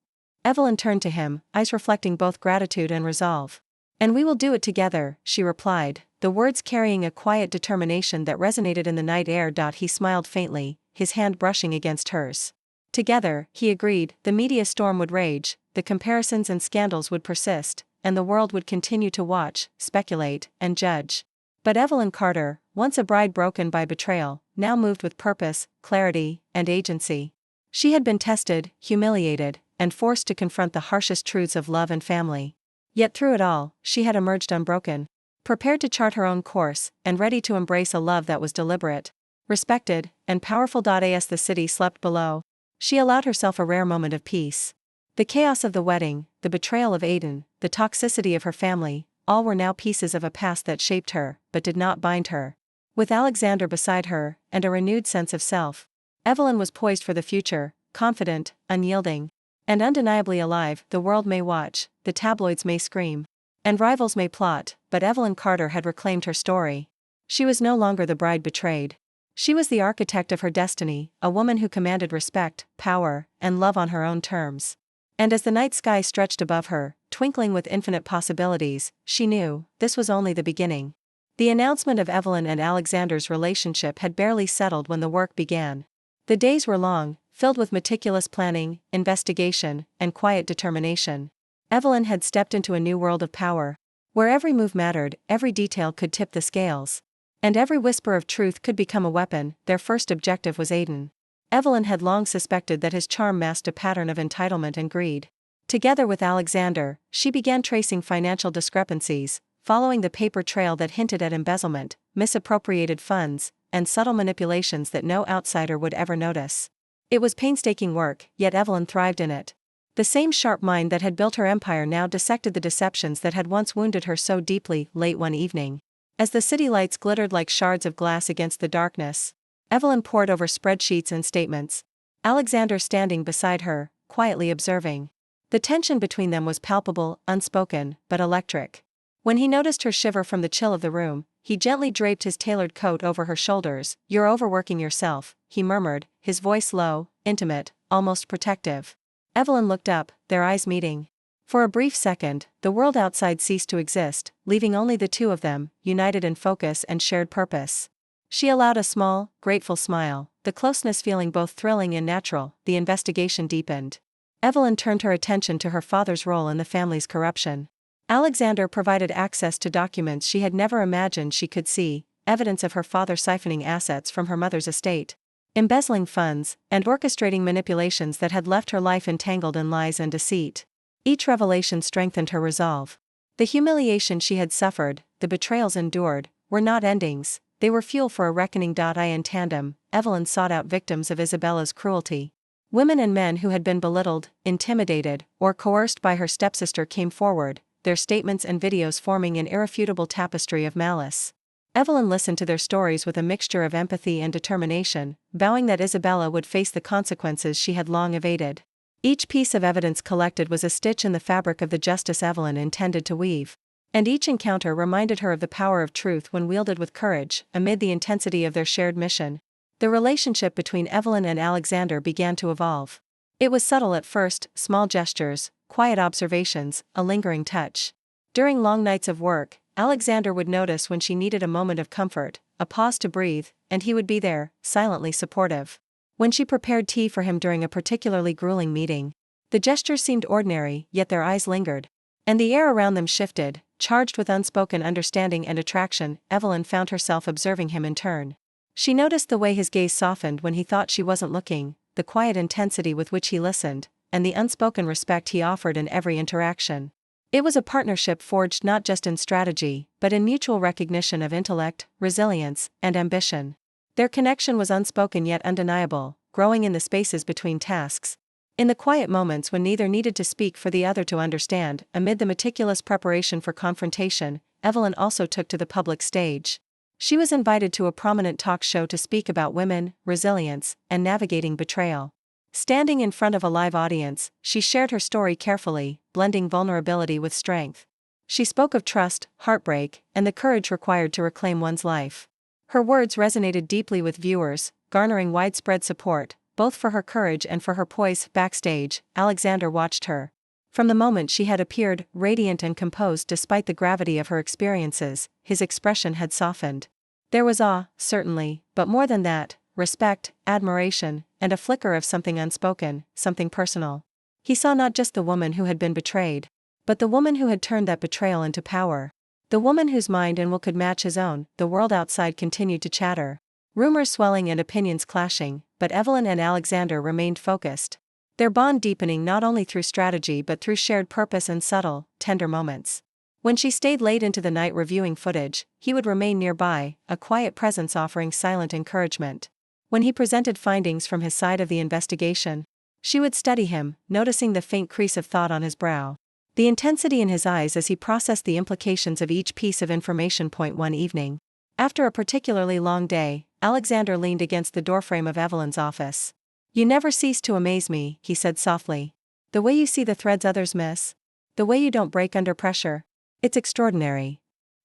Evelyn turned to him, eyes reflecting both gratitude and resolve. And we will do it together, she replied, the words carrying a quiet determination that resonated in the night air. He smiled faintly, his hand brushing against hers. Together, he agreed, the media storm would rage, the comparisons and scandals would persist, and the world would continue to watch, speculate, and judge. But Evelyn Carter, once a bride broken by betrayal, now moved with purpose, clarity, and agency. She had been tested, humiliated, and forced to confront the harshest truths of love and family. Yet through it all, she had emerged unbroken, prepared to chart her own course, and ready to embrace a love that was deliberate, respected, and powerful. As the city slept below, she allowed herself a rare moment of peace. The chaos of the wedding, the betrayal of Aidan, the toxicity of her family, all were now pieces of a past that shaped her, but did not bind her. With Alexander beside her, and a renewed sense of self, Evelyn was poised for the future, confident, unyielding, and undeniably alive. The world may watch, the tabloids may scream, and rivals may plot, but Evelyn Carter had reclaimed her story. She was no longer the bride betrayed. She was the architect of her destiny, a woman who commanded respect, power, and love on her own terms. And as the night sky stretched above her, twinkling with infinite possibilities, she knew, this was only the beginning. The announcement of Evelyn and Alexander's relationship had barely settled when the work began. The days were long, filled with meticulous planning, investigation, and quiet determination. Evelyn had stepped into a new world of power, where every move mattered, every detail could tip the scales, and every whisper of truth could become a weapon. Their first objective was Aidan. Evelyn had long suspected that his charm masked a pattern of entitlement and greed. Together with Alexander, she began tracing financial discrepancies, following the paper trail that hinted at embezzlement, misappropriated funds, and subtle manipulations that no outsider would ever notice. It was painstaking work, yet Evelyn thrived in it. The same sharp mind that had built her empire now dissected the deceptions that had once wounded her so deeply. Late one evening, as the city lights glittered like shards of glass against the darkness, Evelyn pored over spreadsheets and statements, Alexander standing beside her, quietly observing. The tension between them was palpable, unspoken, but electric. When he noticed her shiver from the chill of the room, he gently draped his tailored coat over her shoulders. You're overworking yourself, he murmured, his voice low, intimate, almost protective. Evelyn looked up, their eyes meeting. For a brief second, the world outside ceased to exist, leaving only the two of them, united in focus and shared purpose. She allowed a small, grateful smile, the closeness feeling both thrilling and natural. The investigation deepened. Evelyn turned her attention to her father's role in the family's corruption. Alexander provided access to documents she had never imagined she could see, evidence of her father siphoning assets from her mother's estate, embezzling funds, and orchestrating manipulations that had left her life entangled in lies and deceit. Each revelation strengthened her resolve. The humiliation she had suffered, the betrayals endured, were not endings, they were fuel for a reckoning. In tandem, Evelyn sought out victims of Isabella's cruelty. Women and men who had been belittled, intimidated, or coerced by her stepsister came forward, their statements and videos forming an irrefutable tapestry of malice. Evelyn listened to their stories with a mixture of empathy and determination, vowing that Isabella would face the consequences she had long evaded. Each piece of evidence collected was a stitch in the fabric of the justice Evelyn intended to weave. And each encounter reminded her of the power of truth when wielded with courage. Amid the intensity of their shared mission, the relationship between Evelyn and Alexander began to evolve. It was subtle at first, small gestures, quiet observations, a lingering touch. During long nights of work, Alexander would notice when she needed a moment of comfort, a pause to breathe, and he would be there, silently supportive. When she prepared tea for him during a particularly grueling meeting, the gestures seemed ordinary, yet their eyes lingered. And the air around them shifted, charged with unspoken understanding and attraction. Evelyn found herself observing him in turn. She noticed the way his gaze softened when he thought she wasn't looking, the quiet intensity with which he listened, and the unspoken respect he offered in every interaction. It was a partnership forged not just in strategy, but in mutual recognition of intellect, resilience, and ambition. Their connection was unspoken yet undeniable, growing in the spaces between tasks. In the quiet moments when neither needed to speak for the other to understand, amid the meticulous preparation for confrontation, Evelyn also took to the public stage. She was invited to a prominent talk show to speak about women, resilience, and navigating betrayal. Standing in front of a live audience, she shared her story carefully, blending vulnerability with strength. She spoke of trust, heartbreak, and the courage required to reclaim one's life. Her words resonated deeply with viewers, garnering widespread support, both for her courage and for her poise. Backstage, Alexander watched her. From the moment she had appeared, radiant and composed despite the gravity of her experiences, his expression had softened. There was awe, certainly, but more than that, respect, admiration, and a flicker of something unspoken, something personal. He saw not just the woman who had been betrayed, but the woman who had turned that betrayal into power. The woman whose mind and will could match his own. The world outside continued to chatter, rumors swelling and opinions clashing, but Evelyn and Alexander remained focused. Their bond deepening not only through strategy but through shared purpose and subtle, tender moments. When she stayed late into the night reviewing footage, he would remain nearby, a quiet presence offering silent encouragement. When he presented findings from his side of the investigation, she would study him, noticing the faint crease of thought on his brow, the intensity in his eyes as he processed the implications of each piece of information. One evening, after a particularly long day, Alexander leaned against the doorframe of Evelyn's office. "You never cease to amaze me," he said softly. "The way you see the threads others miss. The way you don't break under pressure. It's extraordinary."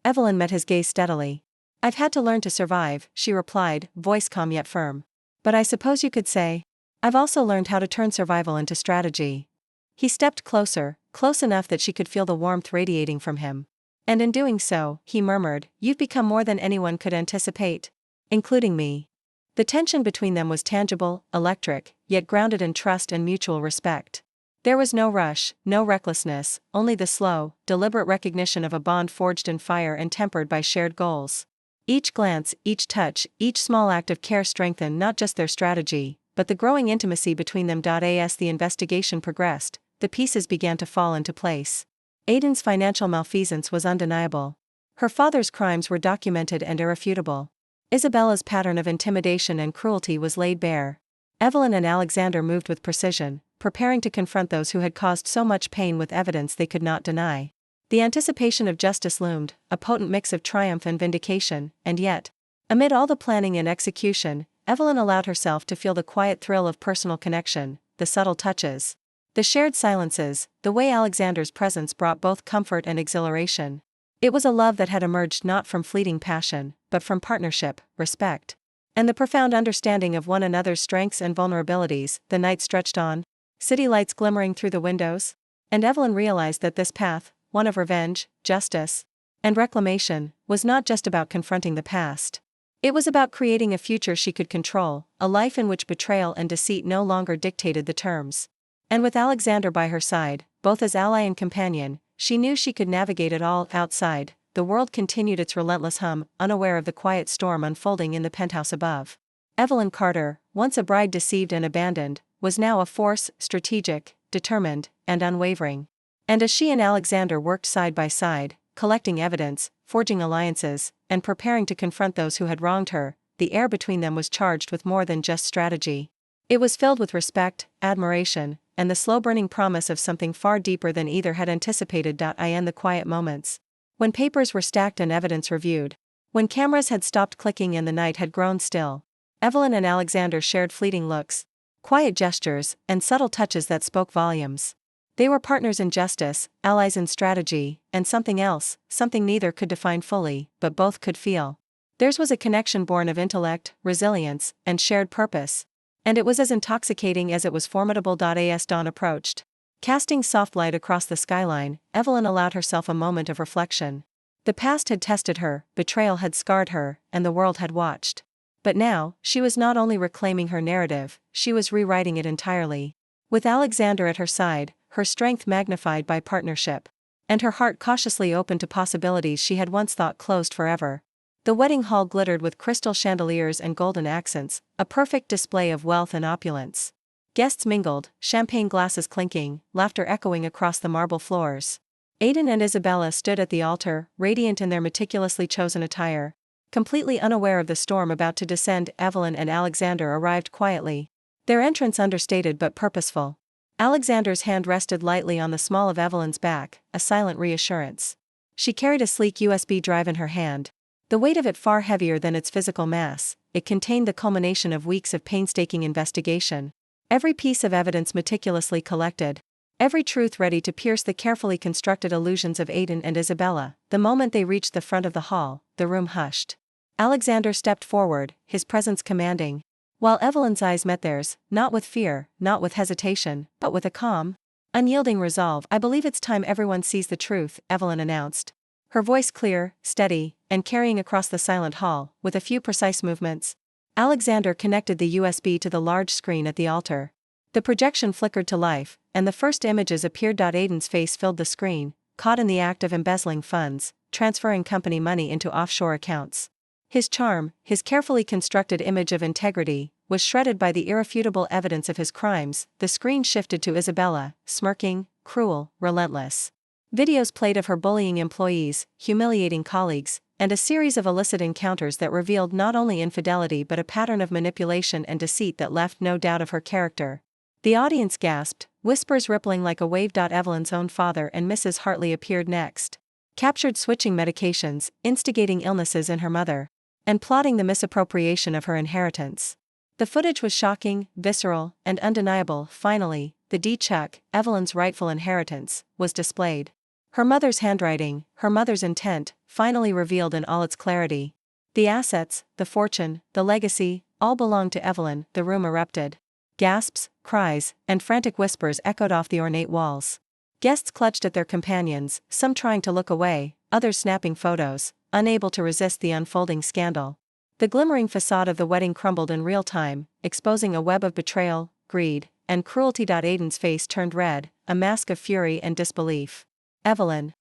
Evelyn met his gaze steadily. "I've had to learn to survive," she replied, voice calm yet firm. "But I suppose you could say, I've also learned how to turn survival into strategy." He stepped closer, close enough that she could feel the warmth radiating from him. "And in doing so," he murmured, "you've become more than anyone could anticipate. Including me." The tension between them was tangible, electric, yet grounded in trust and mutual respect. There was no rush, no recklessness, only the slow, deliberate recognition of a bond forged in fire and tempered by shared goals. Each glance, each touch, each small act of care strengthened not just their strategy, but the growing intimacy between them. As the investigation progressed, the pieces began to fall into place. Aiden's financial malfeasance was undeniable. Her father's crimes were documented and irrefutable. Isabella's pattern of intimidation and cruelty was laid bare. Evelyn and Alexander moved with precision, preparing to confront those who had caused so much pain with evidence they could not deny. The anticipation of justice loomed, a potent mix of triumph and vindication, and yet, amid all the planning and execution, Evelyn allowed herself to feel the quiet thrill of personal connection, the subtle touches, the shared silences, the way Alexander's presence brought both comfort and exhilaration. It was a love that had emerged not from fleeting passion, but from partnership, respect, and the profound understanding of one another's strengths and vulnerabilities. The night stretched on, city lights glimmering through the windows, and Evelyn realized that this path, one of revenge, justice, and reclamation, was not just about confronting the past. It was about creating a future she could control, a life in which betrayal and deceit no longer dictated the terms. And with Alexander by her side, both as ally and companion, she knew she could navigate it all. Outside, the world continued its relentless hum, unaware of the quiet storm unfolding in the penthouse above. Evelyn Carter, once a bride deceived and abandoned, was now a force, strategic, determined, and unwavering. And as she and Alexander worked side by side, collecting evidence, forging alliances, and preparing to confront those who had wronged her. The air between them was charged with more than just strategy. It was filled with respect, admiration, and the slow-burning promise of something far deeper than either had anticipated. In the quiet moments, when papers were stacked and evidence reviewed, when cameras had stopped clicking and the night had grown still, Evelyn and Alexander shared fleeting looks, quiet gestures, and subtle touches that spoke volumes. They were partners in justice, allies in strategy, and something else, something neither could define fully, but both could feel. Theirs was a connection born of intellect, resilience, and shared purpose. And it was as intoxicating as it was formidable. As dawn approached, casting soft light across the skyline, Evelyn allowed herself a moment of reflection. The past had tested her, betrayal had scarred her, and the world had watched. But now, she was not only reclaiming her narrative, she was rewriting it entirely. With Alexander at her side, her strength magnified by partnership, and her heart cautiously open to possibilities she had once thought closed forever. The wedding hall glittered with crystal chandeliers and golden accents, a perfect display of wealth and opulence. Guests mingled, champagne glasses clinking, laughter echoing across the marble floors. Aidan and Isabella stood at the altar, radiant in their meticulously chosen attire. Completely unaware of the storm about to descend, Evelyn and Alexander arrived quietly. Their entrance understated but purposeful. Alexander's hand rested lightly on the small of Evelyn's back, a silent reassurance. She carried a sleek USB drive in her hand. The weight of it far heavier than its physical mass, it contained the culmination of weeks of painstaking investigation. Every piece of evidence meticulously collected. Every truth ready to pierce the carefully constructed illusions of Aidan and Isabella. The moment they reached the front of the hall, the room hushed. Alexander stepped forward, his presence commanding. While Evelyn's eyes met theirs, not with fear, not with hesitation, but with a calm, unyielding resolve. "I believe it's time everyone sees the truth," Evelyn announced. Her voice clear, steady, and carrying across the silent hall, with a few precise movements. Alexander connected the USB to the large screen at the altar. The projection flickered to life, and the first images appeared. Aidan's face filled the screen, caught in the act of embezzling funds, transferring company money into offshore accounts. His charm, his carefully constructed image of integrity, was shredded by the irrefutable evidence of his crimes. The screen shifted to Isabella, smirking, cruel, relentless. Videos played of her bullying employees, humiliating colleagues, and a series of illicit encounters that revealed not only infidelity but a pattern of manipulation and deceit that left no doubt of her character. The audience gasped, whispers rippling like a wave. Evelyn's own father and Mrs. Hartley appeared next. Captured switching medications, instigating illnesses in her mother, and plotting the misappropriation of her inheritance. The footage was shocking, visceral, and undeniable. Finally, the D-Chuck, Evelyn's rightful inheritance, was displayed. Her mother's handwriting, her mother's intent, finally revealed in all its clarity. The assets, the fortune, the legacy, all belonged to Evelyn. The room erupted. Gasps, cries, and frantic whispers echoed off the ornate walls. Guests clutched at their companions, some trying to look away, others snapping photos, unable to resist the unfolding scandal. The glimmering facade of the wedding crumbled in real time, exposing a web of betrayal, greed, and cruelty. Aidan's face turned red, a mask of fury and disbelief. "Evelyn.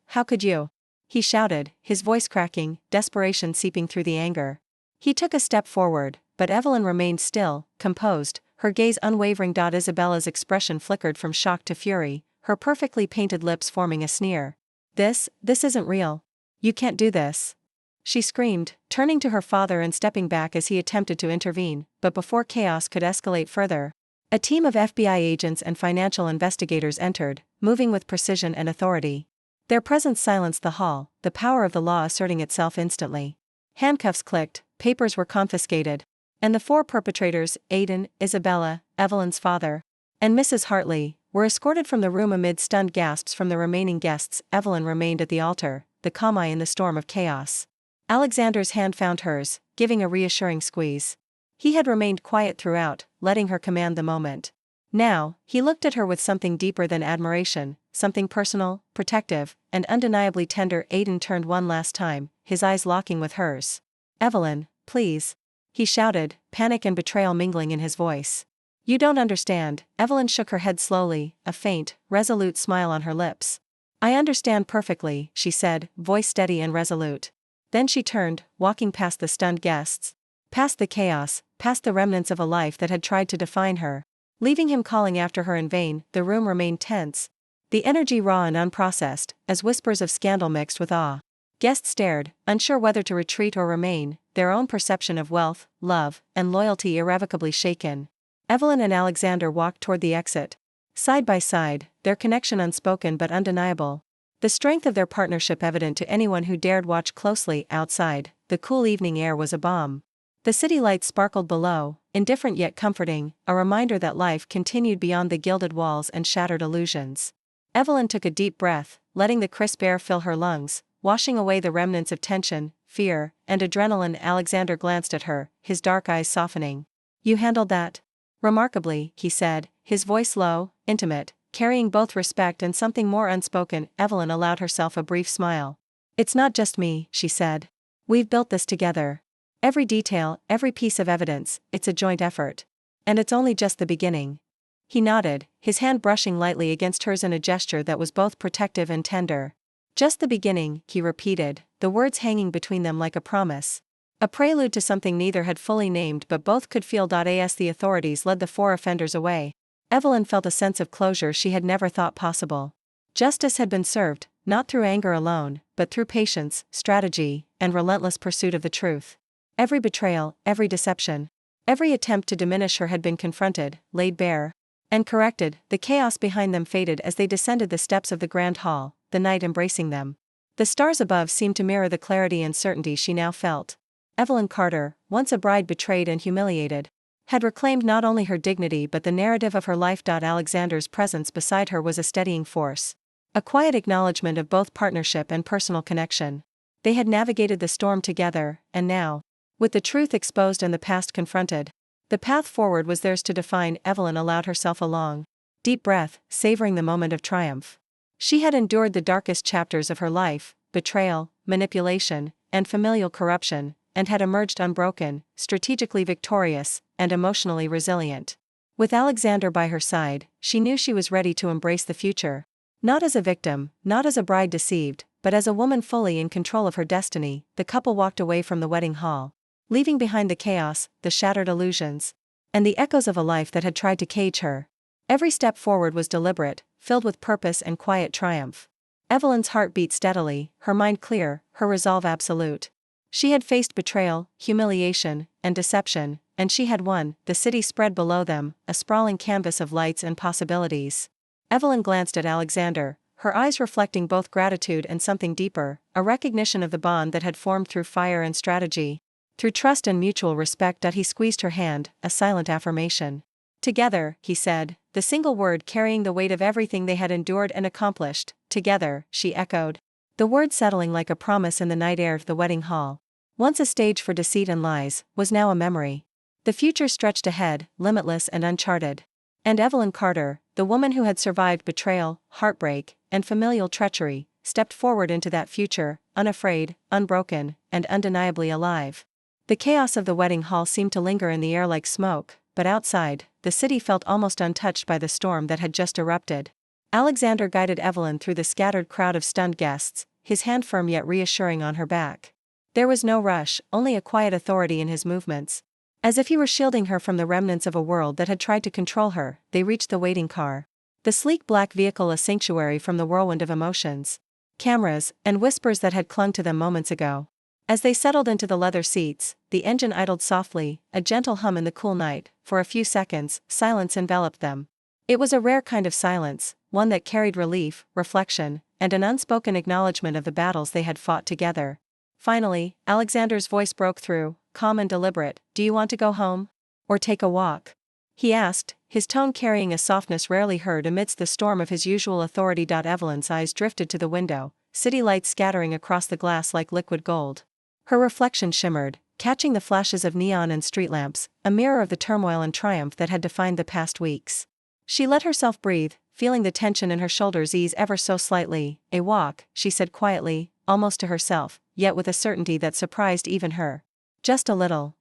How could you?" he shouted, his voice cracking, desperation seeping through the anger. He took a step forward, but Evelyn remained still, composed, her gaze unwavering. Isabella's expression flickered from shock to fury, her perfectly painted lips forming a sneer. This isn't real. You can't do this," she screamed, turning to her father and stepping back as he attempted to intervene. But before chaos could escalate further, a team of FBI agents and financial investigators entered, moving with precision and authority. Their presence silenced the hall, the power of the law asserting itself instantly. Handcuffs clicked, papers were confiscated, and the four perpetrators, Aidan, Isabella, Evelyn's father, and Mrs. Hartley, were escorted from the room amid stunned gasps from the remaining guests. Evelyn remained at the altar, the calm eye in the storm of chaos. Alexander's hand found hers, giving a reassuring squeeze. He had remained quiet throughout, letting her command the moment. Now, he looked at her with something deeper than admiration, something personal, protective, and undeniably tender. Aidan turned one last time, his eyes locking with hers. "Evelyn, please," he shouted, panic and betrayal mingling in his voice. "You don't understand." Evelyn shook her head slowly, a faint, resolute smile on her lips. "I understand perfectly," she said, voice steady and resolute. Then she turned, walking past the stunned guests, past the chaos, past the remnants of a life that had tried to define her, leaving him calling after her in vain. The room remained tense, the energy raw and unprocessed, as whispers of scandal mixed with awe. Guests stared, unsure whether to retreat or remain, their own perception of wealth, love, and loyalty irrevocably shaken. Evelyn and Alexander walked toward the exit. Side by side, their connection unspoken but undeniable. The strength of their partnership evident to anyone who dared watch closely. Outside, the cool evening air was a balm. The city lights sparkled below, indifferent yet comforting, a reminder that life continued beyond the gilded walls and shattered illusions. Evelyn took a deep breath, letting the crisp air fill her lungs, washing away the remnants of tension, fear, and adrenaline. Alexander glanced at her, his dark eyes softening. "You handled that remarkably," he said, his voice low, intimate, carrying both respect and something more unspoken. Evelyn allowed herself a brief smile. "It's not just me," she said. "We've built this together. Every detail, every piece of evidence, it's a joint effort. And it's only just the beginning." He nodded, his hand brushing lightly against hers in a gesture that was both protective and tender. "Just the beginning," he repeated, the words hanging between them like a promise. A prelude to something neither had fully named but both could feel. As the authorities led the four offenders away, Evelyn felt a sense of closure she had never thought possible. Justice had been served, not through anger alone, but through patience, strategy, and relentless pursuit of the truth. Every betrayal, every deception, every attempt to diminish her had been confronted, laid bare, and corrected. The chaos behind them faded as they descended the steps of the grand hall, the night embracing them. The stars above seemed to mirror the clarity and certainty she now felt. Evelyn Carter, once a bride betrayed and humiliated, had reclaimed not only her dignity but the narrative of her life. Alexander's presence beside her was a steadying force. A quiet acknowledgement of both partnership and personal connection. They had navigated the storm together, and now, with the truth exposed and the past confronted, the path forward was theirs to define. Evelyn allowed herself a long, deep breath, savoring the moment of triumph. She had endured the darkest chapters of her life, betrayal, manipulation, and familial corruption, and had emerged unbroken, strategically victorious, and emotionally resilient. With Alexander by her side, she knew she was ready to embrace the future. Not as a victim, not as a bride deceived, but as a woman fully in control of her destiny. The couple walked away from the wedding hall, leaving behind the chaos, the shattered illusions, and the echoes of a life that had tried to cage her. Every step forward was deliberate, filled with purpose and quiet triumph. Evelyn's heart beat steadily, her mind clear, her resolve absolute. She had faced betrayal, humiliation, and deception, and she had won. The city spread below them, a sprawling canvas of lights and possibilities. Evelyn glanced at Alexander, her eyes reflecting both gratitude and something deeper, a recognition of the bond that had formed through fire and strategy, through trust and mutual respect. He squeezed her hand, a silent affirmation. "Together," he said, the single word carrying the weight of everything they had endured and accomplished. "Together," she echoed, the word settling like a promise in the night air. The wedding hall, once a stage for deceit and lies, was now a memory. The future stretched ahead, limitless and uncharted. And Evelyn Carter, the woman who had survived betrayal, heartbreak, and familial treachery, stepped forward into that future, unafraid, unbroken, and undeniably alive. The chaos of the wedding hall seemed to linger in the air like smoke, but outside, the city felt almost untouched by the storm that had just erupted. Alexander guided Evelyn through the scattered crowd of stunned guests, his hand firm yet reassuring on her back. There was no rush, only a quiet authority in his movements. As if he were shielding her from the remnants of a world that had tried to control her. They reached the waiting car. The sleek black vehicle a sanctuary from the whirlwind of emotions, cameras, and whispers that had clung to them moments ago. As they settled into the leather seats, the engine idled softly, a gentle hum in the cool night. For a few seconds, silence enveloped them. It was a rare kind of silence, one that carried relief, reflection, and an unspoken acknowledgement of the battles they had fought together. Finally, Alexander's voice broke through, calm and deliberate. "Do you want to go home? Or take a walk?" he asked, his tone carrying a softness rarely heard amidst the storm of his usual authority. Evelyn's eyes drifted to the window, city lights scattering across the glass like liquid gold. Her reflection shimmered, catching the flashes of neon and street lamps, a mirror of the turmoil and triumph that had defined the past weeks. She let herself breathe, feeling the tension in her shoulders ease ever so slightly. "A walk," she said quietly, almost to herself, yet with a certainty that surprised even her. "Just a little."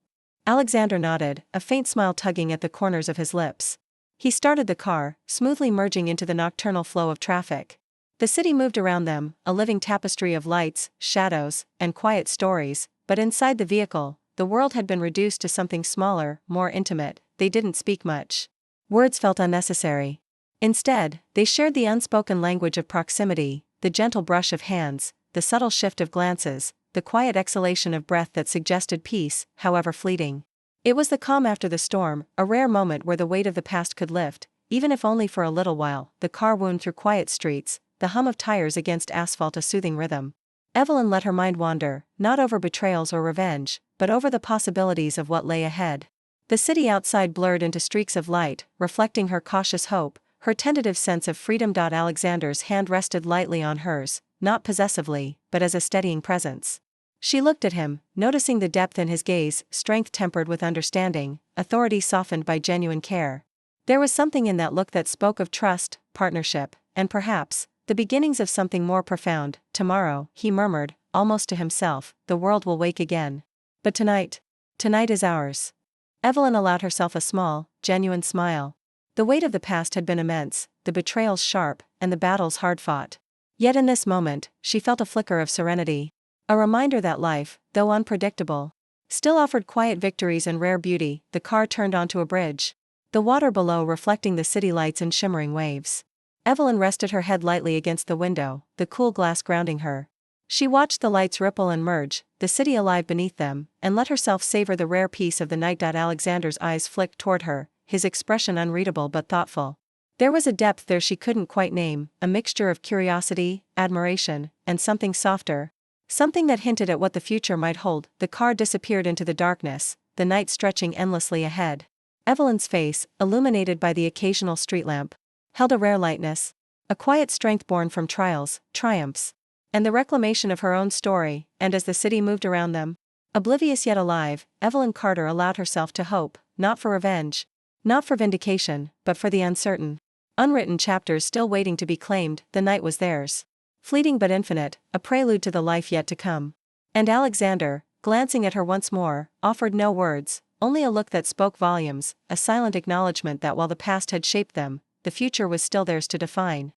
Alexander nodded, a faint smile tugging at the corners of his lips. He started the car, smoothly merging into the nocturnal flow of traffic. The city moved around them, a living tapestry of lights, shadows, and quiet stories, but inside the vehicle, the world had been reduced to something smaller, more intimate. They didn't speak much. Words felt unnecessary. Instead, they shared the unspoken language of proximity, the gentle brush of hands, the subtle shift of glances, the quiet exhalation of breath that suggested peace, however fleeting. It was the calm after the storm, a rare moment where the weight of the past could lift, even if only for a little while. The car wound through quiet streets, the hum of tires against asphalt a soothing rhythm. Evelyn let her mind wander, not over betrayals or revenge, but over the possibilities of what lay ahead. The city outside blurred into streaks of light, reflecting her cautious hope, her tentative sense of freedom. Alexander's hand rested lightly on hers, not possessively, but as a steadying presence. She looked at him, noticing the depth in his gaze, strength tempered with understanding, authority softened by genuine care. There was something in that look that spoke of trust, partnership, and perhaps, the beginnings of something more profound. Tomorrow, he murmured, almost to himself, the world will wake again. But tonight is ours. Evelyn allowed herself a small, genuine smile. The weight of the past had been immense, the betrayals sharp, and the battles hard-fought. Yet in this moment, she felt a flicker of serenity. A reminder that life, though unpredictable, still offered quiet victories and rare beauty. The car turned onto a bridge, the water below reflecting the city lights and shimmering waves. Evelyn rested her head lightly against the window, the cool glass grounding her. She watched the lights ripple and merge, the city alive beneath them, and let herself savor the rare peace of the night. Alexander's eyes flicked toward her, his expression unreadable but thoughtful. There was a depth there she couldn't quite name, a mixture of curiosity, admiration, and something softer. Something that hinted at what the future might hold. The car disappeared into the darkness, the night stretching endlessly ahead. Evelyn's face, illuminated by the occasional street lamp, held a rare lightness, a quiet strength born from trials, triumphs, and the reclamation of her own story. And as the city moved around them, oblivious yet alive, Evelyn Carter allowed herself to hope, not for revenge, not for vindication, but for the uncertain, unwritten chapters still waiting to be claimed. The night was theirs. Fleeting but infinite, a prelude to the life yet to come. And Alexander, glancing at her once more, offered no words, only a look that spoke volumes, a silent acknowledgement that while the past had shaped them, the future was still theirs to define.